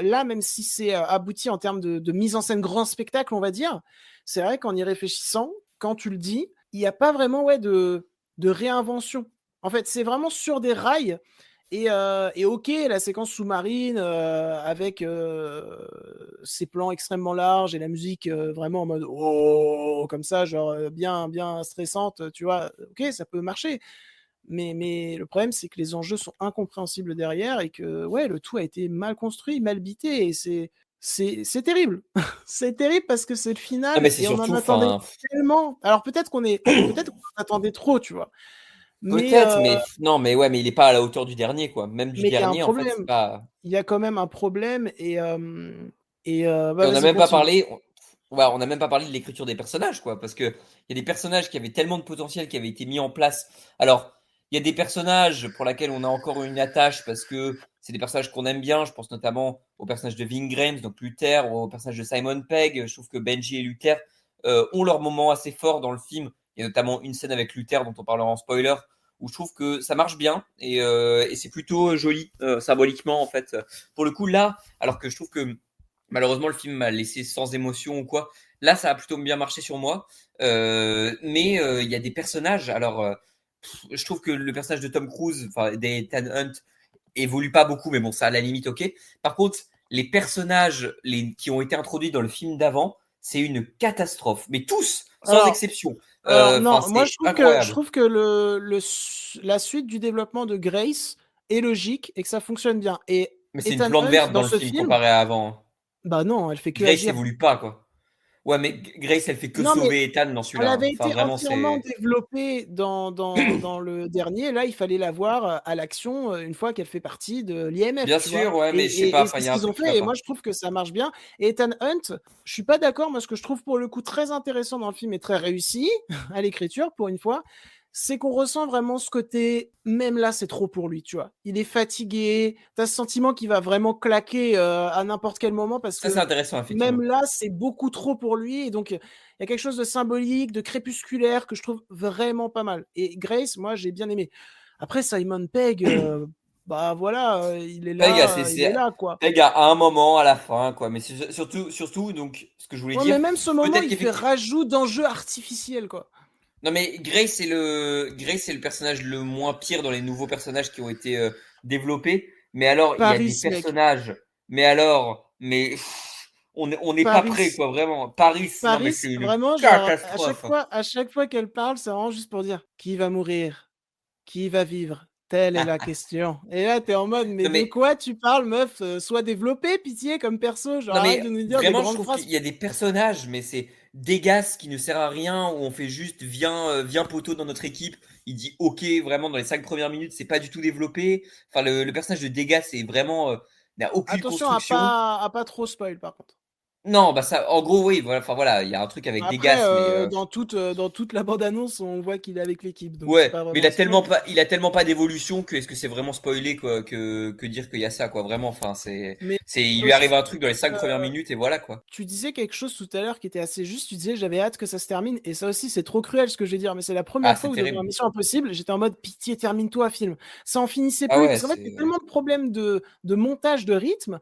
là, même si c'est abouti en termes de mise en scène grand spectacle, on va dire, c'est vrai qu'en y réfléchissant, quand tu le dis, il n'y a pas vraiment de réinvention. En fait, c'est vraiment sur des rails. Et ok, la séquence sous-marine avec ces plans extrêmement larges et la musique vraiment en mode oh comme ça, genre bien bien stressante, tu vois. Ok, ça peut marcher, mais le problème c'est que les enjeux sont incompréhensibles derrière et que ouais, le tout a été mal construit, mal bité et c'est terrible. C'est terrible parce que c'est le Non mais final c'est et on en surtout, attendait enfin, tellement. Alors peut-être qu'on en attendait trop, tu vois. Mais peut-être, mais non, mais ouais, mais il est pas à la hauteur du dernier quoi. Même du mais il y a un dernier en fait, c'est problème. pas. Il y a quand même un problème Et bah, on n'a vas-y même pas continue. parlé, ouais, on n'a même pas parlé de l'écriture des personnages, quoi, parce que il y a des personnages qui avaient tellement de potentiel qui avaient été mis en place. Alors, il y a des personnages pour lesquels on a encore une attache parce que c'est des personnages qu'on aime bien. Je pense notamment au personnage de Ving Rhames, donc Luther, ou au personnage de Simon Pegg. Je trouve que Benji et Luther ont leur moment assez fort dans le film. Il y a notamment une scène avec Luther dont on parlera en spoiler où je trouve que ça marche bien et c'est plutôt joli symboliquement en fait. Pour le coup là, alors que je trouve que malheureusement, le film m'a laissé sans émotion ou quoi. Là, ça a plutôt bien marché sur moi. Mais il y a des personnages. Alors, je trouve que le personnage de Tom Cruise, enfin, d'Ethan Hunt, évolue pas beaucoup, mais bon, ça à la limite, ok. Par contre, les personnages qui ont été introduits dans le film d'avant, c'est une catastrophe. Mais tous, sans Alors exception. Enfin, non, moi c'est je incroyable. trouve que la suite du développement de Grace est logique et que ça fonctionne bien. Et Mais c'est une Ethan plante Hunt verte dans dans le ce film film, comparé à avant, hein. bah non, elle fait que Grace agir. évolue pas, quoi. Ouais, mais Grace, elle fait que Non, mais sauver Ethan dans elle celui-là, hein. avait Enfin, été vraiment, entièrement c'est. développée dans le dernier. Là, il fallait la voir à l'action une fois qu'elle fait partie de l'IMF, Bien tu vois. sûr, ouais, mais je sais pas, Et enfin, c'est il ce y a un qu'ils ont truc qui va fait. Et moi, pas. je trouve que ça marche bien. Et Ethan Hunt, je suis pas d'accord. Moi, ce que je trouve pour le coup très intéressant dans le film et très réussi à l'écriture, pour une fois, c'est qu'on ressent vraiment ce côté, même là, c'est trop pour lui, tu vois. Il est fatigué. Tu as ce sentiment qu'il va vraiment claquer à n'importe quel moment parce Ça, c'est que intéressant, même effectivement. là, c'est beaucoup trop pour lui. Et donc, il y a quelque chose de symbolique, de crépusculaire que je trouve vraiment pas mal. Et Grace, moi, j'ai bien aimé. Après, Simon Pegg, bah voilà, Peg, il est là, quoi. Peg à un moment, à la fin, quoi. Mais c'est surtout, donc, ce que je voulais Ouais, mais dire, même ce moment, peut-être il fait qu'effectivement. rajout d'enjeux artificiels, quoi. Non, mais Grace, c'est le personnage le moins pire dans les nouveaux personnages qui ont été développés. Mais alors, il y a des Paris, mec. personnages. Mais alors, mais pff, on n'est pas prêt, Paris. quoi, vraiment. Paris, non, mais Paris, c'est une vraiment, genre, catastrophe. à chaque fois qu'elle parle, c'est vraiment juste pour dire qui va mourir, qui va vivre. Telle est la question. Et là, t'es en mode, mais Non, de mais quoi tu parles, meuf? Sois développé, pitié, comme perso. Genre, Non arrête mais de nous dire des vraiment, je grandes trouve phrases. qu'il y a des personnages, mais c'est Degas qui ne sert à rien, où on fait juste viens poteau dans notre équipe. Il dit ok, vraiment dans les 5 premières minutes, c'est pas du tout développé. Enfin, le personnage de Degas c'est vraiment n'a aucune Attention construction. à pas trop spoil, par contre. Non, bah ça, en gros oui, voilà, enfin voilà, il y a un truc avec Après, Degas, mais dans toute la bande-annonce, on voit qu'il est avec l'équipe, donc c'est ouais, pas mais vraiment un spoil. il a tellement pas d'évolution que est-ce que c'est vraiment spoilé quoi, que dire qu'il y a ça quoi, vraiment. Enfin, Mais il lui arrive aussi, un truc dans les 5 premières minutes et voilà quoi. tu disais quelque chose tout à l'heure qui était assez juste. Tu disais, j'avais hâte que ça se termine. Et ça aussi, c'est trop cruel ce que je vais dire. Mais c'est la Ah, première fois c'est où, devant terrible. Mission Impossible, j'étais en mode pitié, termine-toi, film. Ça en finissait Ah plus. ouais, Parce qu'en fait, il y a c'est. tellement de problèmes de montage, de rythme,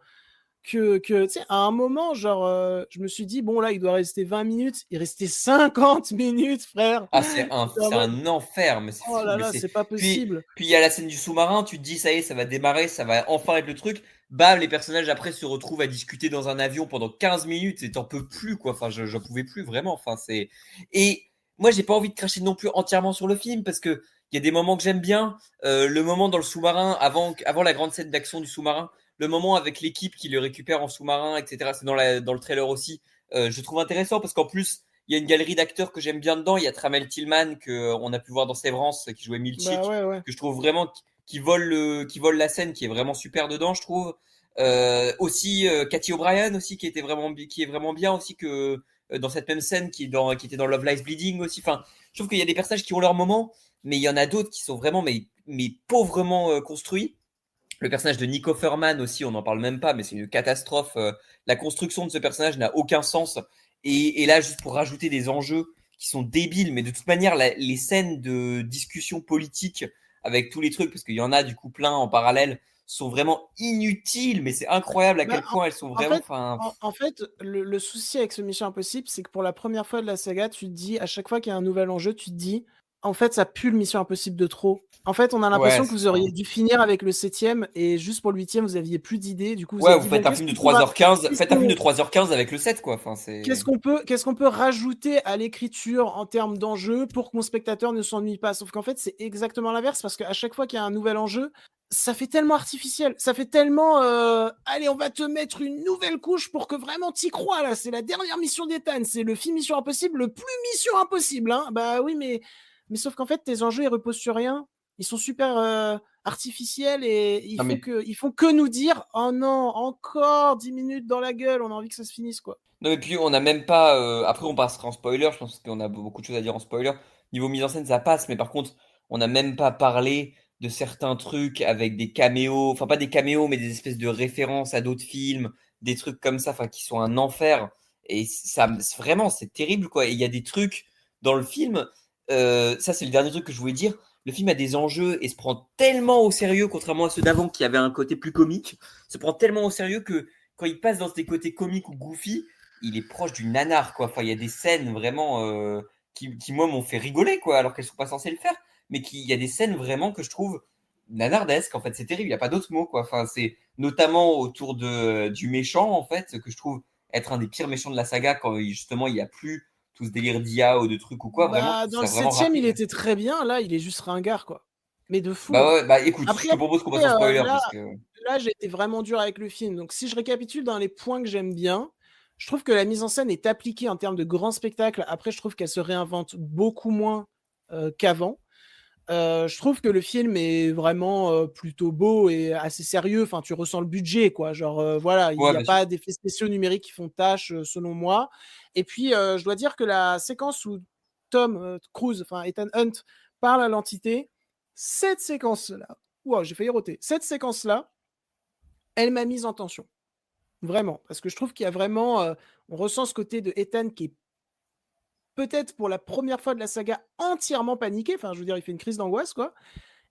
que tu sais, à un moment, genre, je me suis dit, bon, là, il doit rester 20 minutes. Il restait 50 minutes, frère. Ah, J'étais en c'est mode, un enfer, mais c'est oh fou. là Mais là, c'est. c'est pas Puis, possible. puis il y a la scène du sous-marin, tu te dis, ça y est, ça va démarrer, ça va enfin être le truc. Bam, les personnages après se retrouvent à discuter dans un avion pendant 15 minutes et t'en peux plus, quoi. Enfin, j'en pouvais plus, vraiment. Enfin, c'est. Et moi, j'ai pas envie de cracher non plus entièrement sur le film parce que il y a des moments que j'aime bien. Le moment dans le sous-marin, avant la grande scène d'action du sous-marin, le moment avec l'équipe qui le récupère en sous-marin, etc. C'est dans le trailer aussi. Je trouve intéressant parce qu'en plus, il y a une galerie d'acteurs que j'aime bien dedans. Il y a Tramel Tillman que on a pu voir dans Severance qui jouait Bah Milchick, ouais, ouais. que je trouve vraiment qui vole la scène, qui est vraiment super dedans, je trouve. Aussi Cathy O'Brien aussi qui est vraiment bien aussi que dans cette même scène qui était dans Love Lies Bleeding aussi. Enfin, je trouve qu'il y a des personnages qui ont leur moment, mais il y en a d'autres qui sont vraiment mais pauvrement construits. Le personnage de Nico Offerman aussi, on n'en parle même pas, mais c'est une catastrophe. La construction de ce personnage n'a aucun sens. Et là, juste pour rajouter des enjeux qui sont débiles, mais de toute manière, les scènes de discussion politique avec tous les trucs, parce qu'il y en a du coup plein en parallèle, sont vraiment inutiles, mais c'est incroyable à Bah, quel point elles sont en vraiment. fait, Enfin, en fait, le souci avec ce Mission Impossible, c'est que pour la première fois de la saga, tu te dis, à chaque fois qu'il y a un nouvel enjeu, tu te dis, en fait, ça pue le Mission Impossible de trop. En fait, on a ouais, l'impression que c'est vous ça. auriez dû finir avec le septième et juste pour le huitième, vous aviez plus d'idées. Du coup, vous Ouais, êtes vous dit, bon, faites un film de 3h15, qu'est-ce faites un film de qu'on, 3h15 avec le 7, quoi. Enfin, c'est. qu'est-ce qu'on peut rajouter à l'écriture en termes d'enjeu pour que mon spectateur ne s'ennuie pas? Sauf qu'en fait, c'est exactement l'inverse parce qu'à chaque fois qu'il y a un nouvel enjeu, ça fait tellement artificiel, ça fait tellement allez, on va te mettre une nouvelle couche pour que vraiment t'y crois là. C'est la dernière mission d'Ethan, c'est le film Mission Impossible, le plus Mission Impossible. Hein. Bah oui, mais sauf qu'en fait, tes enjeux ils reposent sur rien. Ils sont super artificiels et Non, mais ils font que nous dire oh non, encore 10 minutes dans la gueule, on a envie que ça se finisse quoi. Non, et puis on n'a même pas. Après, on passera en spoiler. Je pense qu'on a beaucoup de choses à dire en spoiler. Niveau mise en scène, ça passe. Mais par contre, on n'a même pas parlé de certains trucs avec des caméos. Enfin, pas des caméos, mais des espèces de références à d'autres films. Des trucs comme ça, enfin, qui sont un enfer. Et ça, vraiment, c'est terrible, quoi. Et il y a des trucs dans le film. Ça, c'est le dernier truc que je voulais dire. Le film a des enjeux et se prend tellement au sérieux, contrairement à ceux d'avant qui avaient un côté plus comique. Se prend tellement au sérieux que quand il passe dans des côtés comiques ou goofy, il est proche du nanar, quoi. Enfin, il y a des scènes vraiment moi, m'ont fait rigoler, quoi, alors qu'elles sont pas censées le faire. Mais il y a des scènes vraiment que je trouve nanardesques, en fait. C'est terrible, il n'y a pas d'autre mot, quoi. Enfin, c'est notamment autour du méchant, en fait, que je trouve être un des pires méchants de la saga quand justement il n'y a plus tout ce délire d'IA ou de trucs ou quoi. Vraiment, je Bah, trouve dans le ça vraiment septième, il rapide. était très bien. Là, il est juste ringard, quoi. Mais de fou. Bah ouais, bah écoute, je Après, te propose qu'on passe en spoiler là, parce que. là j'ai été vraiment dur avec le film. Donc, si je récapitule dans les points que j'aime bien, je trouve que la mise en scène est appliquée en termes de grand spectacle. Après, je trouve qu'elle se réinvente beaucoup moins qu'avant. Je trouve que le film est vraiment plutôt beau et assez sérieux. Enfin, tu ressens le budget, quoi. Genre, voilà, il Ouais, n'y a bien sûr. pas d'effets spéciaux numériques qui font tâche, selon moi. Et puis, je dois dire que la séquence où Tom Cruise, enfin Ethan Hunt, parle à l'entité, cette séquence-là, wow, j'ai failli roter. Cette séquence-là, elle m'a mise en tension. Vraiment. Parce que je trouve qu'il y a vraiment. On ressent ce côté de Ethan qui est peut-être pour la première fois de la saga entièrement paniqué. Enfin, je veux dire, il fait une crise d'angoisse, quoi.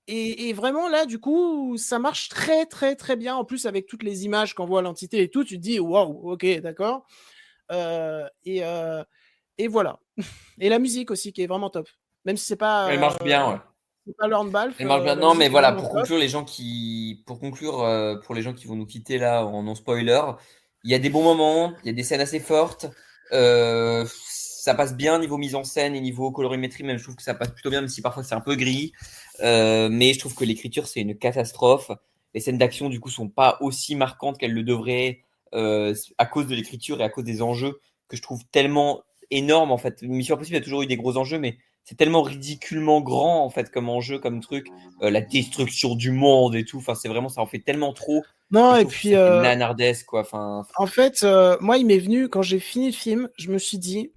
Et vraiment, là, du coup, ça marche très, très, très bien. En plus, avec toutes les images qu'on voit à l'entité et tout, tu te dis, waouh, ok, d'accord. Euh, et, euh, et voilà. Et la musique aussi, qui est vraiment top. Même si Elle marche bien, ouais. c'est pas Lorne Balfe, Elle marche bien. la Non, mais musique est voilà, vraiment pour top. conclure, pour les gens qui vont nous quitter là en non spoiler, Il y a des bons moments, il y a des scènes assez fortes. Ça passe bien niveau mise en scène et niveau colorimétrie, même je trouve que ça passe plutôt bien, même si parfois c'est un peu gris. Mais je trouve que l'écriture, c'est une catastrophe. Les scènes d'action, du coup, sont pas aussi marquantes qu'elles le devraient à cause de l'écriture et à cause des enjeux que je trouve tellement énormes, en fait. Mission Impossible a toujours eu des gros enjeux, mais c'est tellement ridiculement grand, en fait, comme enjeu, comme truc. La destruction du monde et tout. Enfin, c'est vraiment, ça en fait tellement trop que Non, je et trouve que puis, ça fait nanardesque, quoi. Enfin, en fait, moi, il m'est venu, quand j'ai fini le film, je me suis dit,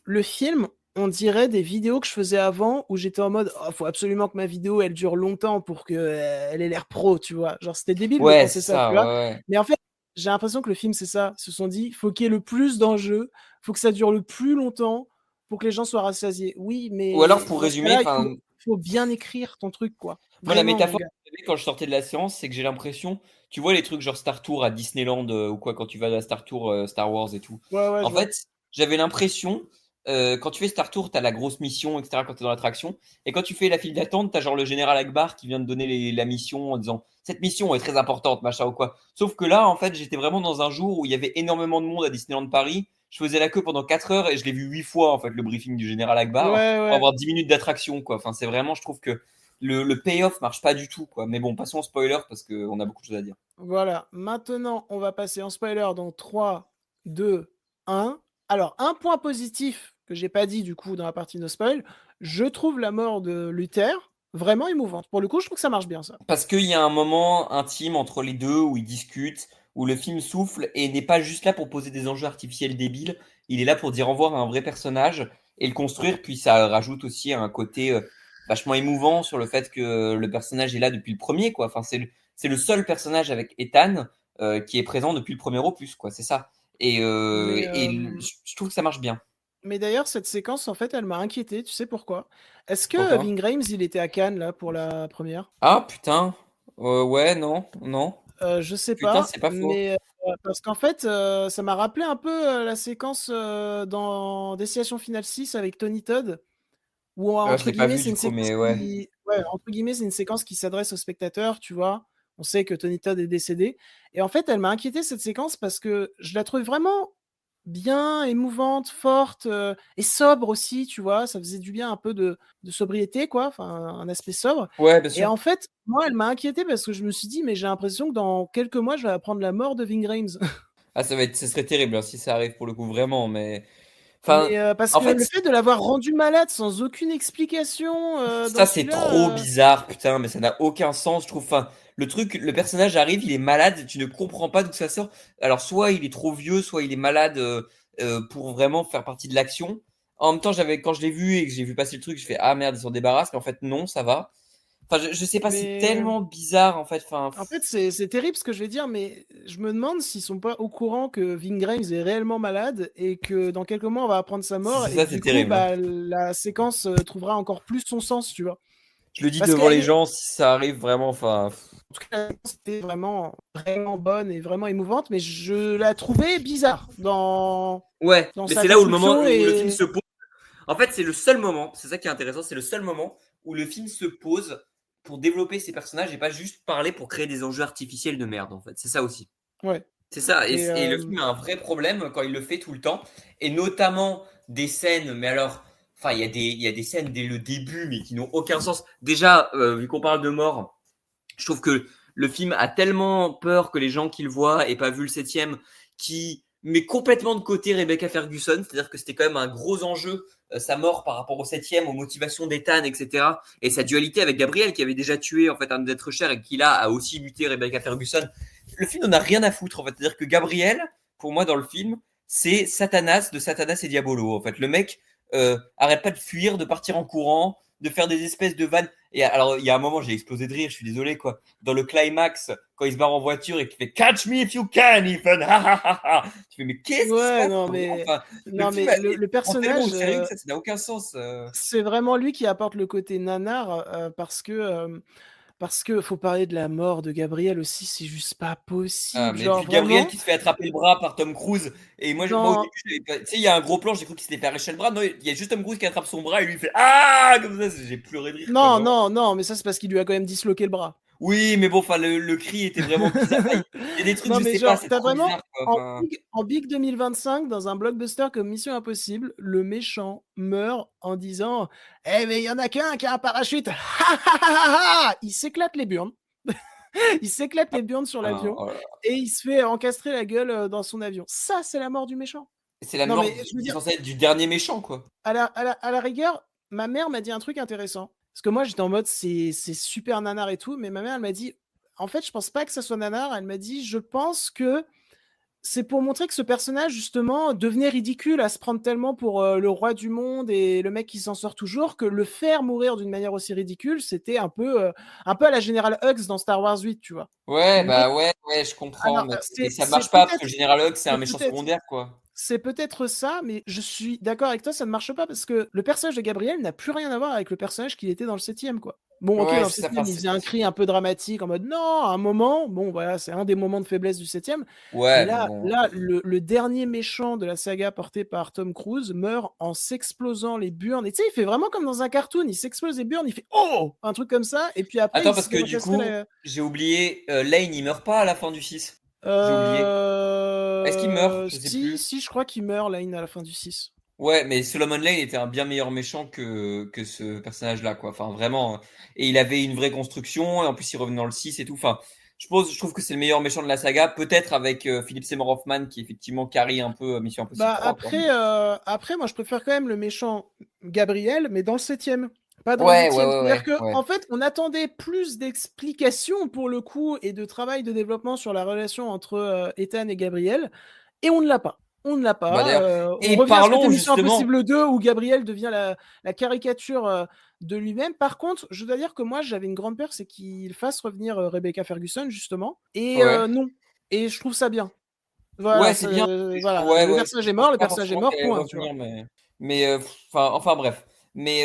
le film, on dirait des vidéos que je faisais avant où j'étais en mode, oh, faut absolument que ma vidéo, elle dure longtemps pour que elle ait l'air pro, tu vois. Genre, c'était débile de ouais, penser c'est ça, tu ça, vois. ouais, ouais. Mais en fait, j'ai l'impression que le film, c'est ça. Ils se sont dit, faut qu'il y ait le plus d'enjeux, faut que ça dure le plus longtemps pour que les gens soient rassasiés. Oui, Ou alors, mais pour dans ce résumer, cas-là, enfin, faut bien écrire ton truc, quoi. moi, la Vraiment, mon métaphore gars. que j'avais quand je sortais de la séance, c'est que j'ai l'impression, tu vois, les trucs genre Star Tour à Disneyland ou quoi, quand tu vas à la Star Tour Star Wars et tout. Ouais, ouais, En je vois. fait, j'avais l'impression, quand tu fais Star Tour, t'as la grosse mission, etc., quand t'es dans l'attraction. Et quand tu fais la file d'attente, t'as genre le général Akbar qui vient de donner la mission en disant cette mission est très importante, machin ou quoi. Sauf que là, en fait, j'étais vraiment dans un jour où il y avait énormément de monde à Disneyland Paris. Je faisais la queue pendant 4 heures et je l'ai vu 8 fois, en fait, le briefing du général Ouais, Akbar pour ouais. avoir 10 minutes d'attraction, quoi. Enfin, c'est vraiment, je trouve que le payoff marche pas du tout, quoi. Mais bon, passons au spoiler parce qu'on a beaucoup de choses à dire. Voilà, maintenant, on va passer en spoiler dans 3, 2, 1. Alors, un point positif que j'ai pas dit du coup dans la partie no spoil, je trouve la mort de Luther vraiment émouvante. Pour le coup, je trouve que ça marche bien ça. Parce qu'il y a un moment intime entre les deux où ils discutent, où le film souffle et n'est pas juste là pour poser des enjeux artificiels débiles. Il est là pour dire au revoir à un vrai personnage et le construire. Puis ça rajoute aussi un côté vachement émouvant sur le fait que le personnage est là depuis le premier, quoi. Enfin, c'est le seul personnage avec Ethan qui est présent depuis le premier opus, quoi. C'est ça. Mais, Je trouve que ça marche bien. mais d'ailleurs, cette séquence, en fait, elle m'a inquiété. Tu sais pourquoi? Est-ce que Pourquoi? Ving Rhames, il était à Cannes là pour la première? Ah putain. Ouais, non, non. Je sais Putain, pas, c'est pas faux. mais parce qu'en fait, ça m'a rappelé un peu la séquence dans Destination Finale 6 avec Tony Todd. Ou Je entre l'ai pas guillemets, vu c'est du une coup, séquence mais ouais. qui ouais, entre guillemets, c'est une séquence qui s'adresse aux spectateurs, tu vois? On sait que Tony Todd est décédé et en fait, elle m'a inquiété cette séquence parce que je la trouvais vraiment bien, émouvante, forte, et sobre aussi, tu vois? Ça faisait du bien un peu de sobriété quoi, enfin un aspect sobre Ouais, bien et sûr. en fait, moi, elle m'a inquiété parce que je me suis dit: «Mais j'ai l'impression que dans quelques mois, je vais apprendre la mort de Ving Rhames». Ah, ce serait terrible hein, si ça arrive pour le coup, vraiment. Mais enfin, Mais parce en que fait, le fait de l'avoir rendu malade sans aucune explication, dans ça c'est trop celui-là, bizarre, putain, mais ça n'a aucun sens, je trouve. Enfin, le truc, le personnage arrive, il est malade, tu ne comprends pas d'où ça sort. Alors, soit il est trop vieux, soit il est malade pour vraiment faire partie de l'action. En même temps, quand je l'ai vu et que j'ai vu passer le truc, je fais ah merde, ils s'en débarrassent, mais en fait, non, ça va. Enfin, je sais pas, c'est mais tellement bizarre en fait. Enfin, en fait, c'est terrible ce que je vais dire, mais je me demande s'ils sont pas au courant que Ving Rhames est réellement malade et que dans quelques mois, on va apprendre sa si mort c'est et ça, que c'est du coup, terrible, hein. bah, la séquence, trouvera encore plus son sens, tu vois? Je le dis Parce devant qu'elle les est gens, si ça arrive vraiment, enfin. en tout cas, la séquence était vraiment, vraiment bonne et vraiment émouvante, mais je la trouvais bizarre Ouais, dans mais sa c'est là où le moment construction où le film et se pose. En fait, c'est le seul moment, c'est ça qui est intéressant, c'est le seul moment où le film se pose pour développer ses personnages et pas juste parler pour créer des enjeux artificiels de merde, en fait. C'est ça aussi. ouais C'est ça. Et, et et le film a un vrai problème quand il le fait tout le temps. Et notamment des scènes, mais alors, enfin, il y a des scènes dès le début, mais qui n'ont aucun sens. Déjà, vu qu'on parle de mort, je trouve que le film a tellement peur que les gens qui le voient aient pas vu le septième, qui met complètement de côté Rebecca Ferguson, c'est-à-dire que c'était quand même un gros enjeu, sa mort par rapport au septième, aux motivations d'Ethan, etc. Et sa dualité avec Gabriel, qui avait déjà tué en fait un d'être cher et qui là a aussi buté Rebecca Ferguson. Le film n'en a rien à foutre en fait, c'est-à-dire que Gabriel, pour moi dans le film, c'est Satanas de Satanas et Diabolo. En fait, le mec arrête pas de fuir, de partir en courant, de faire des espèces de vannes. Et alors, il y a un moment, j'ai explosé de rire, je suis désolé, quoi. Dans le climax, quand il se barre en voiture et qu'il fait Catch me if you can, Ethan, ha ha ha ha. Tu fais, mais qu'est-ce qui se ouais, passe? non Vraiment, mais enfin, le non film mais le prend tellement au personnage, sérieux que ça n'a aucun sens. c'est vraiment lui qui apporte le côté nanar, parce que faut parler de la mort de Gabriel aussi, c'est juste pas Ah, possible. mais Genre puis Gabriel vraiment, qui se fait attraper le bras par Tom Cruise. Et moi au dans début, tu sais, il y a un gros plan, j'ai cru qu'il s'était fait arracher le bras. Non, il y a juste Tom Cruise qui attrape son bras et lui fait Ah! Comme ça, j'ai pleuré de rire, quoi, non, vraiment. non, non, mais ça c'est parce qu'il lui a quand même disloqué le bras. Oui, mais bon, enfin, le cri était vraiment bizarre. Enfin, il y a des trucs, Non, je mais sais pas, genre, c'est t'as trop vraiment bizarre, quoi. en Enfin, big 2025, dans un blockbuster comme Mission Impossible, le méchant meurt en disant: «Eh mais il y en a qu'un qui a un parachute! Ha ha ha ha ha!» Il s'éclate les burnes. Il s'éclate les burnes sur enfin, l'avion oh là là. et il se fait encastrer la gueule, dans son avion. Ça, c'est la mort du méchant. C'est la Non, mort mais je veux qui est dire, censée être du dernier méchant, quoi. à la rigueur, ma mère m'a dit un truc intéressant. Parce que moi, j'étais en mode: «C'est super nanar et tout», mais ma mère, elle m'a dit: «En fait, je pense pas que ça soit nanar». Elle m'a dit: «Je pense que c'est pour montrer que ce personnage, justement, devenait ridicule à se prendre tellement pour le roi du monde et le mec qui s'en sort toujours, que le faire mourir d'une manière aussi ridicule, c'était un peu à la Général Hux dans Star Wars 8, tu vois. Ouais, Mais bah ouais, je comprends, alors, mais c'est ça c'est marche pas parce que le peut-être général Hux, c'est un c'est méchant peut-être secondaire, quoi. c'est peut-être ça, mais je suis d'accord avec toi, ça ne marche pas parce que le personnage de Gabriel n'a plus rien à voir avec le personnage qu'il était dans le 7e, quoi. Bon, OK, Ouais, dans le c'est ça, enfin, 7e, il faisait un cri un peu dramatique en mode: «Non!» à un moment, bon, voilà, c'est un des moments de faiblesse du 7e, mais ouais, mais là bon. là, le dernier méchant de la saga porté par Tom Cruise meurt en s'explosant les burnes et tu sais, il fait vraiment comme dans un cartoon, il s'explose les burnes, il fait: «Oh!» un truc comme ça et puis après Attends, il se parce fait que du encastrer coup, la j'ai oublié, Lane, il meurt pas à la fin du 6. J'ai oublié. Est-ce qu'il meurt? Je sais si, plus. si, je crois qu'il meurt, Lane, à la fin du 6. Ouais, mais Solomon Lane était un bien meilleur méchant que ce personnage-là, quoi. Enfin, vraiment. Et il avait une vraie construction, et en plus, il revenait dans le 6 et tout. Enfin, je trouve que c'est le meilleur méchant de la saga, peut-être avec Philip Seymour Hoffman, qui effectivement carry un peu Mission Impossible Bah 3, quoi. après, moi je préfère quand même le méchant Gabriel, mais dans le 7e, pas dans le Ouais, ouais, 8e. ouais, C'est-à-dire ouais, que ouais. en fait, on attendait plus d'explications pour le coup et de travail de développement sur la relation entre Ethan et Gabriel, et on ne l'a pas. On ne l'a Bah pas. d'ailleurs, On et revient à ce côté parlons Mission justement. Impossible 2 où Gabriel devient la caricature de lui-même. Par contre, je dois dire que moi j'avais une grande peur, c'est qu'il fasse revenir Rebecca Ferguson justement. Et Ouais. non. Et je trouve ça bien. Voilà, Ouais, c'est bien. voilà, Ouais, le ouais. personnage est Je pense mort, le pas personnage est forcément mort, qu'elle allait point, tu vois. revenir, mais enfin bref. Mais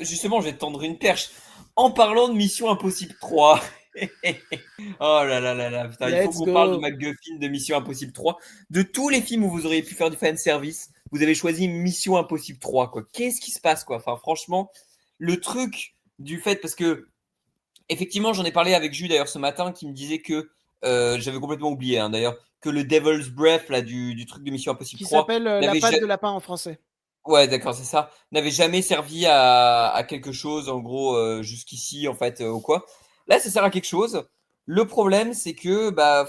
justement, je vais te tendre une perche. En parlant de Mission Impossible 3. Oh là là là là, putain, il faut Let's qu'on parle de go. MacGuffin de Mission Impossible 3. De tous les films où vous auriez pu faire du fan service, vous avez choisi Mission Impossible 3, quoi. Qu'est-ce qui se passe, quoi? Enfin, franchement, le truc du fait, parce que effectivement, j'en ai parlé avec Jules d'ailleurs ce matin, qui me disait que j'avais complètement oublié, hein, d'ailleurs, que le Devil's Breath là du truc de Mission Impossible Qui 3 s'appelle La n'avait patte jamais, de lapin en français. ouais, d'accord, c'est ça, n'avait jamais servi à quelque chose en gros jusqu'ici en fait ou quoi. Là, ça sert à quelque chose. Le problème, c'est que bah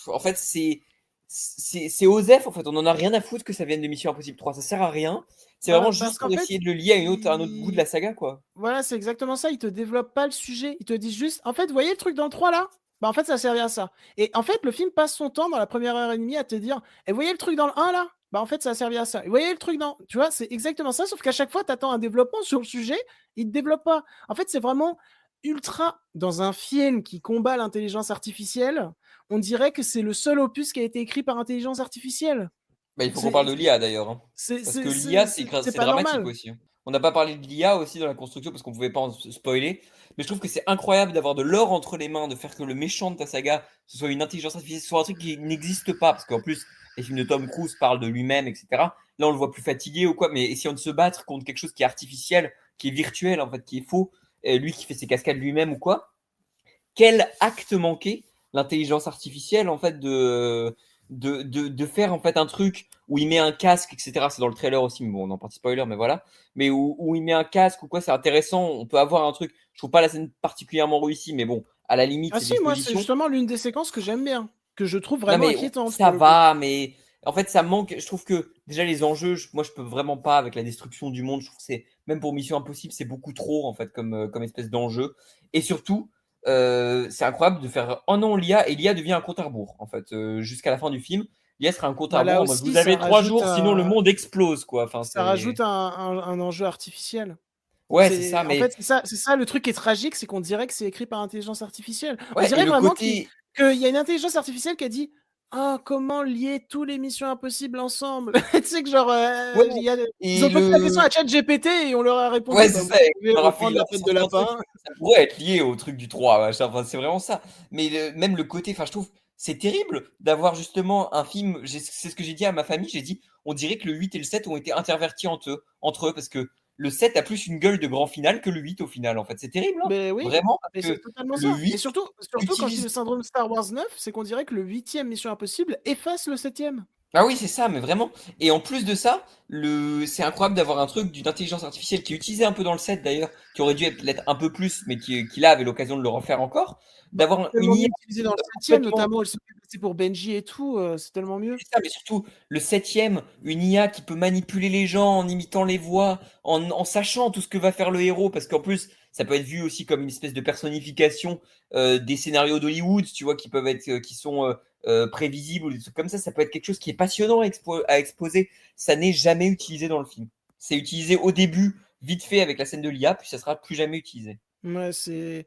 en fait c'est OSEF en fait. On en a rien à foutre que ça vienne de Mission Impossible 3. Ça sert à rien. C'est vraiment Bah, parce juste qu'en pour fait, essayer de le lier à un autre bout de la saga, quoi. voilà, c'est exactement ça. Ils te développent pas le sujet. Ils te disent juste, en fait, vous voyez le truc dans le 3 là? Bah, en fait, ça servait à ça. Et en fait, le film passe son temps dans la première heure et demie à te dire, et vous voyez le truc dans le 1 là? Bah, en fait, ça a servi à ça. Et vous voyez le truc dans. Tu vois, c'est exactement ça. Sauf qu'à chaque fois, tu attends un développement sur le sujet. Il ne développe pas. En fait, c'est vraiment ultra. Dans un film qui combat l'intelligence artificielle, on dirait que c'est le seul opus qui a été écrit par intelligence artificielle. Bah, il faut qu'on C'est parle de l'IA d'ailleurs, hein. c'est Parce que c'est l'IA, c'est c'est c'est c'est c'est pas dramatique normal. aussi, hein. On n'a pas parlé de l'IA aussi dans la construction parce qu'on pouvait pas en spoiler. Mais je trouve que c'est incroyable d'avoir de l'or entre les mains, de faire que le méchant de ta saga, ce soit une intelligence artificielle, ce soit un truc qui n'existe pas. Parce qu'en plus, les films de Tom Cruise parlent de lui-même, etc. Là, on le voit plus fatigué ou quoi. Mais essayant de se battre contre quelque chose qui est artificiel, qui est virtuel, en fait, qui est faux, et lui qui fait ses cascades lui-même ou quoi. Quel acte manqué l'intelligence artificielle en fait de faire en fait un truc où il met un casque, etc. C'est dans le trailer aussi, mais bon, on en partie spoiler, mais voilà. Mais où il met un casque ou quoi, c'est intéressant. On peut avoir un truc. Je trouve pas la scène particulièrement réussie, mais bon, à la limite, Ah c'est si, moi, c'est disposition. justement l'une des séquences que j'aime bien, que je trouve Non, vraiment mais inquiétante ça pour le coup. va, mais en fait, ça manque. Je trouve que déjà les enjeux, moi, je peux vraiment pas avec la destruction du monde. Je trouve que c'est même pour Mission Impossible, c'est beaucoup trop en fait comme espèce d'enjeu. Et surtout, c'est incroyable de faire un an l'IA et l'IA devient un compte à rebours en fait jusqu'à la fin du film. L'IA sera un compte à Bah là rebours en mode aussi, vous avez 3 jours, sinon le monde explose quoi. Enfin, ça c'est rajoute un enjeu artificiel. ouais, c'est ça. En Mais fait, c'est ça le truc qui est tragique, c'est qu'on dirait que c'est écrit par intelligence artificielle. On ouais, et dirait le vraiment côté qu'il y a une intelligence artificielle qui a dit: «Ah, comment lier tous les missions impossibles ensemble?» Tu sais que genre, ouais ils et ont posé la question le à ChatGPT et on leur a répondu: ouais, «Bah, c'est vous ça, pouvez il leur a fait reprendre la tête de un truc, lapin». ça pourrait être lié au truc du 3, machin, enfin, c'est vraiment ça. Mais même le côté, enfin, je trouve, c'est terrible d'avoir justement un film, c'est ce que j'ai dit à ma famille, j'ai dit, on dirait que le 8 et le 7 ont été intervertis entre eux, parce que le 7 a plus une gueule de grand final que le 8 au final, en fait. C'est terrible, hein, Mais oui, vraiment, parce mais c'est que totalement le ça. Et 8 surtout quand je dis utilise le syndrome Star Wars 9, c'est qu'on dirait que le 8e Mission Impossible efface le 7e. ah oui, c'est ça, mais vraiment. Et en plus de ça, c'est incroyable d'avoir un truc d'une intelligence artificielle qui est utilisé un peu dans le 7 d'ailleurs, qui aurait dû l'être un peu plus, mais qui là avait l'occasion de le refaire encore, Bah, d'avoir tellement une mieux IA utilisé dans le 7e, complètement. notamment elle se fait passer pour Benji et tout, c'est tellement mieux. C'est ça, mais surtout le septième, une IA qui peut manipuler les gens en imitant les voix, en sachant tout ce que va faire le héros, parce qu'en plus, ça peut être vu aussi comme une espèce de personnification des scénarios d'Hollywood, tu vois, qui peuvent être, qui sont prévisibles ou des trucs comme ça. Ça peut être quelque chose qui est passionnant à exposer. Ça n'est jamais utilisé dans le film. C'est utilisé au début, vite fait avec la scène de l'IA, puis ça sera plus jamais utilisé. Ouais, c'est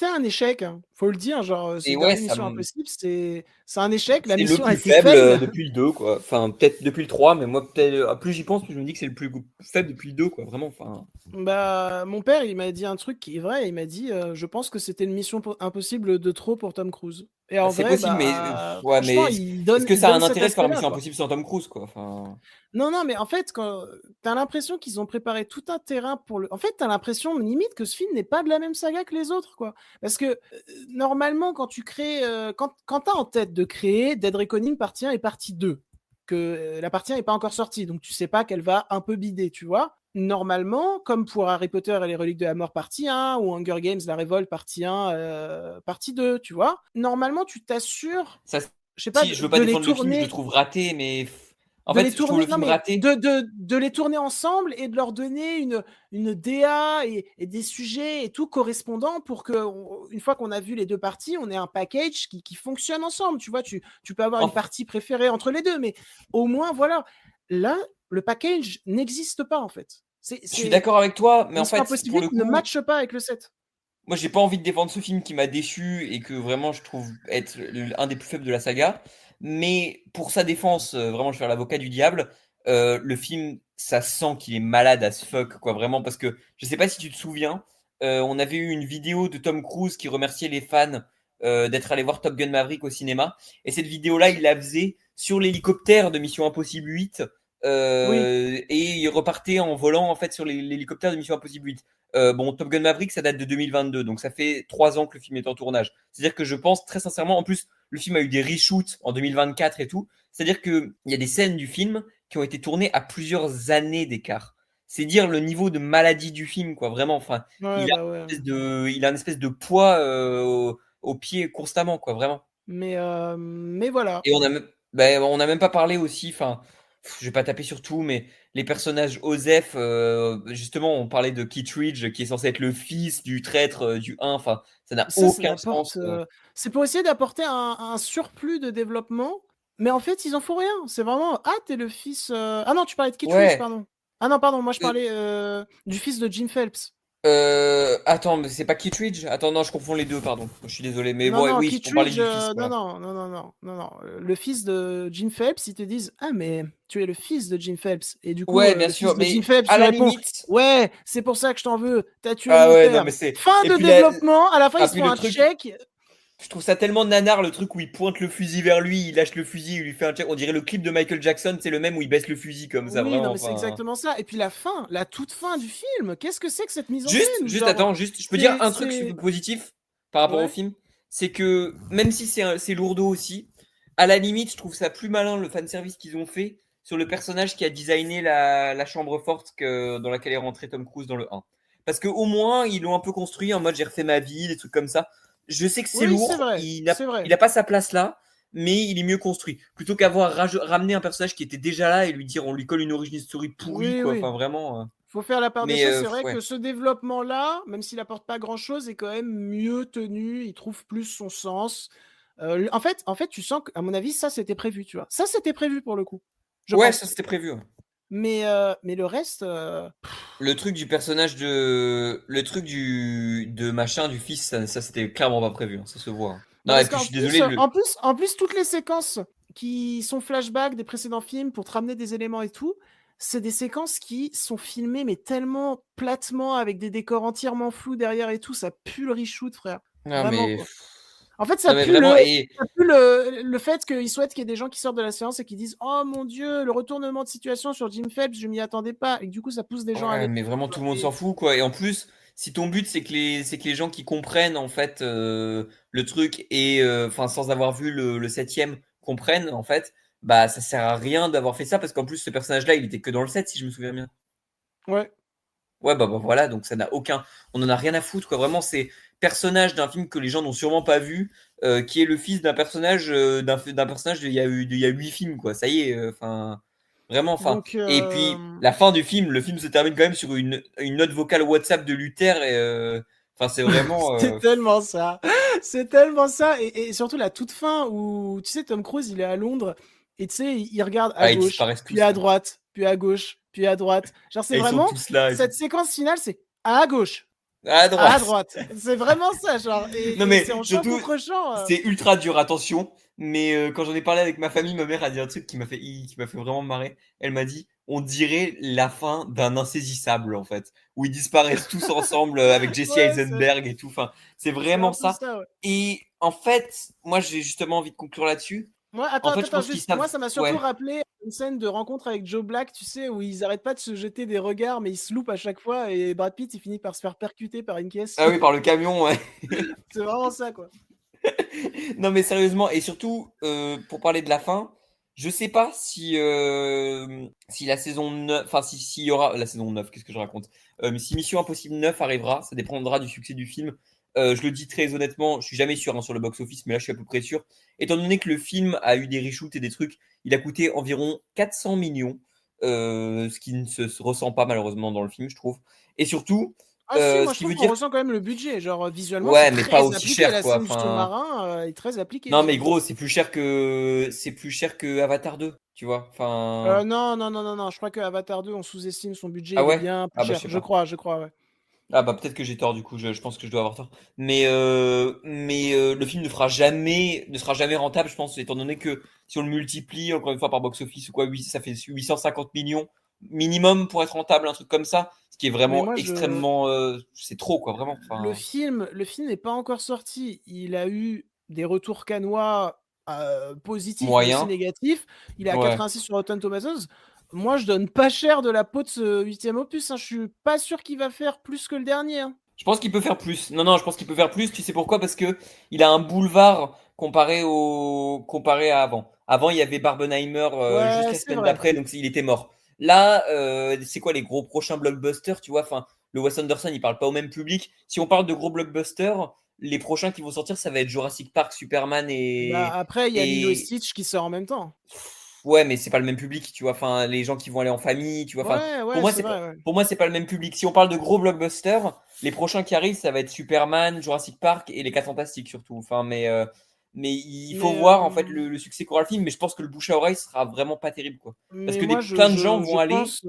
un échec, hein. Faut le dire, genre, ce Et ouais, dernier Mission Impossible, c'est un échec. La c'est le mission a plus été faible fail. depuis le 2, quoi. Enfin, peut-être depuis le 3, mais moi, peut-être, plus j'y pense, plus je me dis que c'est le plus faible depuis le 2, quoi. Vraiment, enfin. Bah, mon père, il m'a dit un truc qui est vrai. Il m'a dit, je pense que c'était une mission impossible de trop pour Tom Cruise. Et en C'est vrai, possible, mais bah, ouais, franchement, mais est-ce que il ça a donne un cet intérêt de faire aspect-là, Mission quoi. Impossible sans Tom Cruise, quoi? Enfin, Non, non, mais en fait, quand t'as l'impression qu'ils ont préparé tout un terrain pour le. En fait, t'as l'impression limite que ce film n'est pas de la même saga que les autres, quoi. Parce que normalement, quand tu crées, quand t'as en tête de créer Dead Reckoning partie 1 et partie 2, que la partie 1 n'est pas encore sortie, donc tu sais pas qu'elle va un peu bider, tu vois. Normalement, comme pour Harry Potter et les reliques de la mort partie 1 ou Hunger Games, la révolte partie 1, partie 2, tu vois. Normalement, tu t'assures, ça, je sais pas, si je veux pas de les défendre le film, je le tourner trouve raté, mais en de les fait, je trouve tourner, le non film mais raté. de les tourner ensemble et de leur donner une DA et des sujets et tout correspondant pour que, une fois qu'on a vu les deux parties, on ait un package qui fonctionne ensemble. Tu vois, tu peux avoir une En- partie préférée entre les deux, mais au moins, voilà. Là, le package n'existe pas en fait. je suis d'accord avec toi, mais en Mission fait, Impossible pour 8 le ne coup, matche pas avec le 7. moi, j'ai pas envie de défendre ce film qui m'a déçu et que vraiment je trouve être un des plus faibles de la saga. Mais pour sa défense, vraiment, je vais faire l'avocat du diable. Le film, ça sent qu'il est malade as fuck, quoi, vraiment, parce que je sais pas si tu te souviens, on avait eu une vidéo de Tom Cruise qui remerciait les fans d'être allés voir Top Gun Maverick au cinéma. Et cette vidéo-là, il la faisait sur l'hélicoptère de Mission Impossible 8. Oui, Et il repartait en volant en fait sur l'hélicoptère de Mission Impossible 8. Bon, Top Gun Maverick, ça date de 2022, donc ça fait 3 ans que le film est en tournage. C'est-à-dire que je pense très sincèrement, en plus, le film a eu des reshoots en 2024 et tout. C'est-à-dire qu'il y a des scènes du film qui ont été tournées à plusieurs années d'écart. C'est dire le niveau de maladie du film, quoi, vraiment. Enfin, ouais, bah ouais. il a une espèce de poids au pied constamment, quoi, vraiment. Mais voilà. Et on a même pas parlé aussi, enfin, je vais pas taper sur tout, mais les personnages Osef, justement, on parlait de Kittredge, qui est censé être le fils du traître du 1, enfin, ça n'a Ça aucun sens. n'apporte. C'est pour essayer d'apporter un surplus de développement, mais en fait, ils en font rien. C'est vraiment, ah, t'es le fils. Ah non, tu parlais de Kittredge, Ouais. pardon. Ah non, pardon, moi je Euh, parlais du fils de Jim Phelps. Attends, mais c'est pas Kittredge? Attends, non, je confonds les deux, pardon. Je suis désolé, mais Non, bon, non, oui, on parlait Kittredge, du fils, non, voilà. non, non, non, non, non, non. Le fils de Jim Phelps, ils te disent, ah, mais tu es le fils de Jim Phelps. Et du coup, Ouais, bien le fils sûr, de Jim mais Phelps à lui la répond, limite. ouais, c'est pour ça que je t'en veux. T'as tué Ah mon ouais, non, père. mais c'est. Fin Et de puis, développement. À la fin, ils se puis font le un truc. check. Je trouve ça tellement nanar le truc où il pointe le fusil vers lui, il lâche le fusil, il lui fait un check. On dirait le clip de Michael Jackson, c'est le même où il baisse le fusil comme ça, Oui, non, vraiment. mais c'est Enfin, exactement ça. Et puis la fin, la toute fin du film, qu'est-ce que c'est que cette mise en juste, scène? juste, Genre, attends, juste, je peux dire un truc c'est. positif par rapport au Ouais. film, c'est que même si c'est lourdeau aussi, à la limite, je trouve ça plus malin le fanservice qu'ils ont fait sur le personnage qui a designé la chambre forte dans laquelle est rentré Tom Cruise dans le 1. Parce que au moins, ils l'ont un peu construit en mode j'ai refait ma vie, des trucs comme ça. Je sais que c'est Oui, c'est lourd, vrai. il n'a C'est vrai. il a pas sa place là, mais il est mieux construit. Plutôt qu'avoir ramené un personnage qui était déjà là et lui dire on lui colle une origin story pourrie, Oui, quoi. oui. Enfin, vraiment. Faut faire la part des Mais choses. C'est vrai ouais. que ce développement-là, même s'il apporte pas grand-chose, est quand même mieux tenu. Il trouve plus son sens. En fait, tu sens qu'à mon avis, ça, c'était prévu, tu vois. Ça, c'était prévu pour le coup, je Ouais, ça pense. c'était prévu, ouais. Mais le reste, Le truc du personnage de. Le truc de machin, du fils, ça, c'était clairement pas prévu, hein, ça se voit, hein. bah Non, et parce puis je qu'en suis plus, désolé, toutes les séquences qui sont flashbacks des précédents films pour te ramener des éléments et tout, c'est des séquences qui sont filmées mais tellement platement avec des décors entièrement flous derrière et tout, ça pue le reshoot, frère. Ah, Vraiment mais. quoi. En fait, Non, mais vraiment, ça pue le fait qu'ils souhaitent qu'il y ait des gens qui sortent de la séance et qui disent oh mon dieu, le retournement de situation sur Jim Phelps, je m'y attendais pas. Et du coup, ça pousse des gens à ouais, aller. mais vraiment tout le monde s'en fout, quoi. Et en plus, si ton but c'est que les gens qui comprennent en fait le truc et enfin sans avoir vu le septième comprennent en fait, bah ça sert à rien d'avoir fait ça parce qu'en plus ce personnage-là il était que dans le 7 si je me souviens bien. Ouais. Ouais, bah voilà, donc ça n'a aucun. On en a rien à foutre, quoi. Vraiment, c'est personnage d'un film que les gens n'ont sûrement pas vu, qui est le fils d'un personnage, d'un personnage d'il y a 8 films, quoi. Ça y est, enfin. Vraiment, enfin. Donc, Et puis, la fin du film, le film se termine quand même sur une note vocale WhatsApp de Luther, et. Enfin, c'est vraiment. c'est tellement ça. C'est tellement ça. Et surtout la toute fin où, tu sais, Tom Cruise, il est à Londres et tu sais, il regarde à Ah, ils gauche, disparaissent puis tous, à là. droite, puis à gauche, puis à droite. Genre, c'est Et ils sont vraiment tous là et tout. cette séquence finale, c'est à gauche, À à droite. droite. C'est vraiment ça, genre. Non, Et mais c'est en chant surtout, contre chant. c'est ultra dur, attention. Mais quand j'en ai parlé avec ma famille, ma mère a dit un truc qui m'a fait vraiment marrer. Elle m'a dit, on dirait la fin d'un insaisissable, en fait, où ils disparaissent tous ensemble avec Jesse Ouais, Eisenberg et tout. Enfin, c'est c'est un vraiment peu ça. ça, ouais. Et en fait, moi, j'ai justement envie de conclure là-dessus. Moi, En attends, fait, attends, je attends, pense qu'ils juste, moi, savent. ça m'a surtout Ouais. rappelé une scène de rencontre avec Joe Black, tu sais, où ils arrêtent pas de se jeter des regards, mais ils se loupent à chaque fois, et Brad Pitt, il finit par se faire percuter par une caisse. Ah oui, par le camion, ouais. C'est vraiment ça, quoi. Non, mais sérieusement, et surtout, pour parler de la fin, je sais pas si la saison 9, enfin, s'il y aura la saison 9, qu'est-ce que je raconte? Mais si Mission Impossible 9 arrivera, ça dépendra du succès du film. Je le dis très honnêtement, je suis jamais sûr hein, sur le box-office, mais là, je suis à peu près sûr. Étant donné que le film a eu des reshoots et des trucs, il a coûté environ 400 millions, ce qui ne se ressent pas malheureusement dans le film, je trouve. Et surtout, Ah si, moi ce je qui trouve veut qu'on dire, ressent quand même le budget. Genre visuellement, c'est ouais, mais pas très aussi appliqué. cher, La quoi. scène du Enfin. sous-marin est très appliquée Non, mais visuellement. gros, c'est plus cher que Avatar 2, tu vois. Enfin, Non, non, non, non, non. Je crois que Avatar 2, on sous-estime son budget. ah Il est ouais? bien plus Ah bah je cher. sais Je pas. crois, je crois, ouais. Ah bah peut-être que j'ai tort du coup. Je pense que je dois avoir tort. Mais le film ne sera jamais rentable, je pense, étant donné que si on le multiplie encore une fois par box-office ou quoi, oui, ça fait 850 millions minimum pour être rentable, un truc comme ça, ce qui est Mais vraiment moi, extrêmement, c'est trop quoi, vraiment. Enfin, le film n'est pas encore sorti. Il a eu des retours cannois positifs, mais aussi moyen, négatifs. Il est à ouais. 86 sur Rotten Tomatoes. Moi, je donne pas cher de la peau de ce huitième opus, hein. Je suis pas sûr qu'il va faire plus que le dernier, hein. Je pense qu'il peut faire plus. Non, non, je pense qu'il peut faire plus. Tu sais pourquoi? Parce que il a un boulevard comparé à avant. Avant, il y avait Barbenheimer juste Ouais, la c'est semaine vrai. d'après, donc il était mort. Là, c'est quoi les gros prochains blockbusters, tu vois? Enfin, le Wes Anderson, il parle pas au même public. Si on parle de gros blockbusters, les prochains qui vont sortir, ça va être Jurassic Park, Superman Bah, et après, il y a Lilo et et Stitch qui sort en même temps. ouais, mais c'est pas le même public, tu vois. Enfin, les gens qui vont aller en famille, tu vois. Enfin, Ouais, pour ouais, moi, c'est c'est pas, vrai, ouais. pour moi, c'est pas le même public. Si on parle de gros blockbusters, les prochains qui arrivent, ça va être Superman, Jurassic Park et les 4 Fantastiques surtout. Enfin, mais il faut Mais, voir en fait le succès qu'aura le film. Mais je pense que le bouche à oreille sera vraiment pas terrible, quoi. Parce mais que moi, plein de gens vont aller, pense,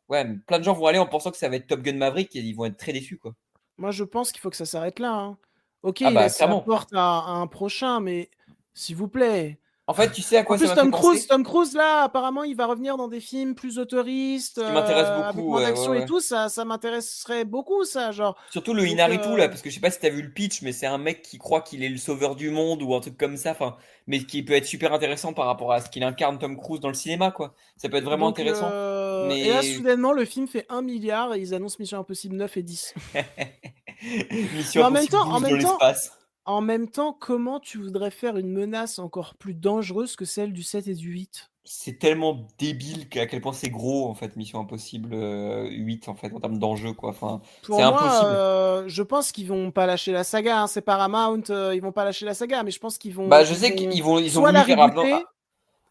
ouais, mais plein de gens vont aller en pensant que ça va être Top Gun Maverick et ils vont être très déçus, quoi. moi, je pense qu'il faut que ça s'arrête là, hein. OK, Ah il bah laisse la clairement. porte à un prochain, mais s'il vous plaît. En fait, tu sais à En quoi ça plus, m'a fait penser? Tom Cruise, là, apparemment, il va revenir dans des films plus autoristes, Ce qui m'intéresse avec beaucoup, moins ouais, ouais, d'action et ouais. tout, ça m'intéresserait beaucoup, ça, genre. Surtout le Donc, Inaritu là, parce que je sais pas si t'as vu le pitch, mais c'est un mec qui croit qu'il est le sauveur du monde ou un truc comme ça, enfin, mais qui peut être super intéressant par rapport à ce qu'il incarne Tom Cruise dans le cinéma, quoi. Ça peut être vraiment intéressant. et là, Mais soudainement, le film fait 1 milliard et ils annoncent Mission Impossible 9 et 10. Mission Mais en même Impossible temps, 12 dans l'espace. comment tu voudrais faire une menace encore plus dangereuse que celle du 7 et du 8? C'est tellement débile à quel point c'est gros en fait, Mission Impossible 8 en fait en termes d'enjeu quoi. Enfin, c'est Pour moi, impossible. je pense qu'ils vont pas lâcher la saga, hein. C'est Paramount, ils vont pas lâcher la saga, mais je pense Bah je ils sais vont qu'ils ont soit voulu la faire rebooter,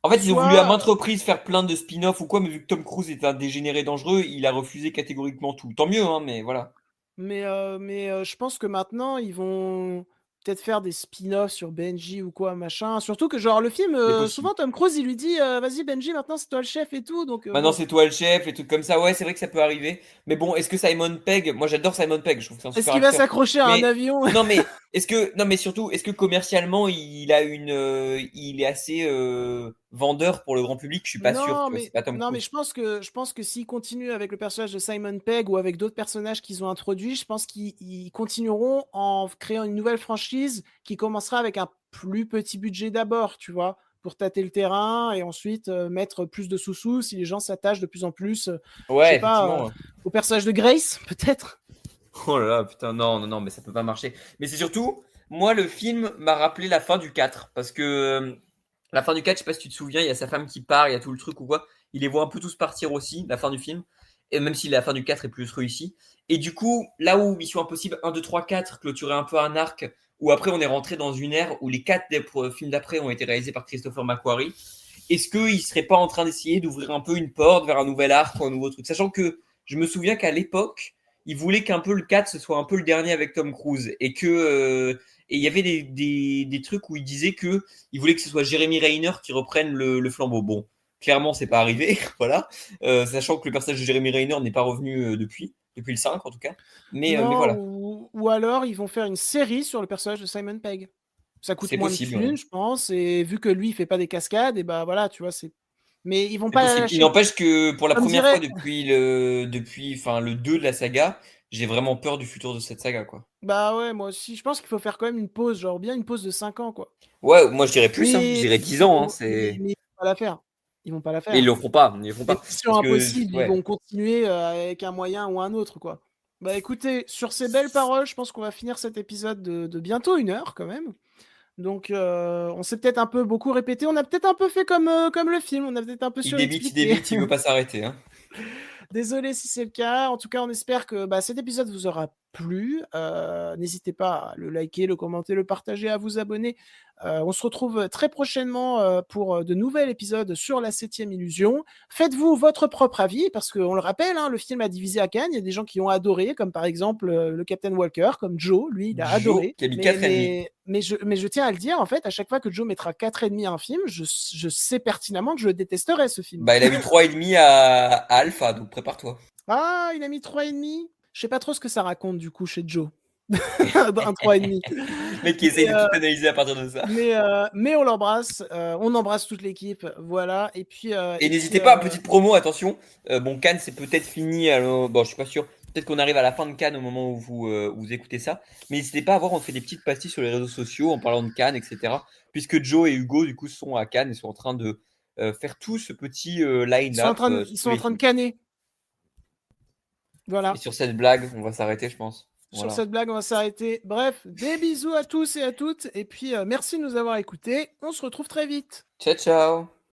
en fait, ils ont voulu à soit maintes reprises faire plein de spin-off ou quoi, mais vu que Tom Cruise est un dégénéré dangereux, il a refusé catégoriquement tout. Tant mieux, hein, mais voilà. je pense que maintenant, ils vont peut-être faire des spin-offs sur Benji ou quoi, machin. Surtout que genre le film, C'est possible. souvent Tom Cruise, il lui dit: «Vas-y Benji, maintenant c'est toi le chef et tout», donc Maintenant, bon. c'est toi le chef et tout comme ça. Ouais, c'est vrai que ça peut arriver. Mais bon, est-ce que Simon Pegg, moi j'adore Simon Pegg, je trouve que c'est un Est-ce super qu'il va acteur. s'accrocher à un Mais avion? non, mais Non, mais surtout, est-ce que commercialement, il est assez vendeur pour le grand public? Je suis pas sûr, tu vois, c'est pas Tom Non, mais Cruise. je pense que s'ils continuent avec le personnage de Simon Pegg ou avec d'autres personnages qu'ils ont introduits, je pense qu'ils continueront en créant une nouvelle franchise qui commencera avec un plus petit budget d'abord, tu vois, pour tâter le terrain et ensuite mettre plus de sous-sous si les gens s'attachent de plus en plus, je Ouais, sais pas, effectivement. au personnage de Grace, peut-être. Oh là là, putain, non, non, non, mais ça peut pas marcher. Mais c'est surtout, moi, le film m'a rappelé la fin du 4. Parce que la fin du 4, je sais pas si tu te souviens, il y a sa femme qui part, il y a tout le truc ou quoi. Il les voit un peu tous partir aussi, la fin du film. Et même si la fin du 4 est plus réussie. Et du coup, là où Mission Impossible 1, 2, 3, 4 clôturait un peu un arc, où après on est rentré dans une ère où les 4 films d'après ont été réalisés par Christopher McQuarrie, est-ce qu'il serait pas en train d'essayer d'ouvrir un peu une porte vers un nouvel arc ou un nouveau truc? Sachant que je me souviens qu'à l'époque, il voulait qu'un peu le 4 ce soit un peu le dernier avec Tom Cruise et il y avait des trucs où il disait que il voulait que ce soit Jeremy Renner qui reprenne le flambeau. Bon, clairement c'est pas arrivé, voilà. Sachant que le personnage de Jeremy Renner n'est pas revenu depuis le 5 en tout cas. Mais Non, voilà, ou alors ils vont faire une série sur le personnage de Simon Pegg. Ça coûte c'est moins de possible. Ouais. thunes, je pense, et vu que lui, il fait pas des cascades, et bah voilà, tu vois, c'est. Mais ils vont C'est pas la possible. Il lâcher. n'empêche que pour la Comme première fois dirait, depuis enfin, le 2 de la saga, j'ai vraiment peur du futur de cette saga, quoi. bah ouais, moi aussi, je pense qu'il faut faire quand même une pause, genre bien une pause de 5 ans, quoi. Ouais, moi je dirais plus, hein. Je Mais, dirais 10 ans, hein. mais ils vont pas la faire. Ils vont pas la Mais ils faire. le feront pas. Ils le feront Les pas. missions Parce que, impossibles, ils ouais, vont continuer avec un moyen ou un autre, quoi. Bah écoutez, sur ces belles paroles, je pense qu'on va finir cet épisode de bientôt 1 heure, quand même. Donc, on s'est peut-être un peu beaucoup répété. On a peut-être un peu fait comme le film. On a peut-être un peu il surexpliqué. débite, il veut pas s'arrêter, hein. Désolé si c'est le cas. En tout cas, on espère que bah, cet épisode vous aura plu. N'hésitez pas à le liker, le commenter, le partager, à vous abonner. On se retrouve très prochainement pour de nouveaux épisodes sur la 7e illusion. Faites-vous votre propre avis, parce qu'on le rappelle, hein, le film a divisé à Cannes. Il y a des gens qui ont adoré, comme par exemple le Captain Walker, comme Joe, lui, il a Joe adoré. qui a mis 4,5. Mais je tiens à le dire, en fait, à chaque fois que Joe mettra 4,5 à un film, je sais pertinemment que je le détesterai, ce film. Bah, il a mis 3,5 à Alpha, donc prépare-toi. Ah, il a mis 3,5. Je sais pas trop ce que ça raconte du coup chez Joe. Un 3,5. Le mec qui essaye Mais, de tout analyser à partir de ça. mais on l'embrasse. On embrasse toute l'équipe. Voilà. Et n'hésitez pas, petite promo, attention. Bon, Cannes, c'est peut-être fini. Alors, bon, je suis pas sûr. Peut-être qu'on arrive à la fin de Cannes au moment où vous écoutez ça. Mais n'hésitez pas à voir, on fait des petites pastilles sur les réseaux sociaux en parlant de Cannes, etc. Puisque Joe et Hugo, du coup, sont à Cannes et sont en train de faire tout ce petit line-up ils sur sont tous en les train de films. canner. Et Voilà. sur cette blague, on va s'arrêter, je pense. Sur Voilà. cette blague, on va s'arrêter. Bref, des bisous à tous et à toutes. Et puis, merci de nous avoir écoutés. On se retrouve très vite. Ciao, ciao!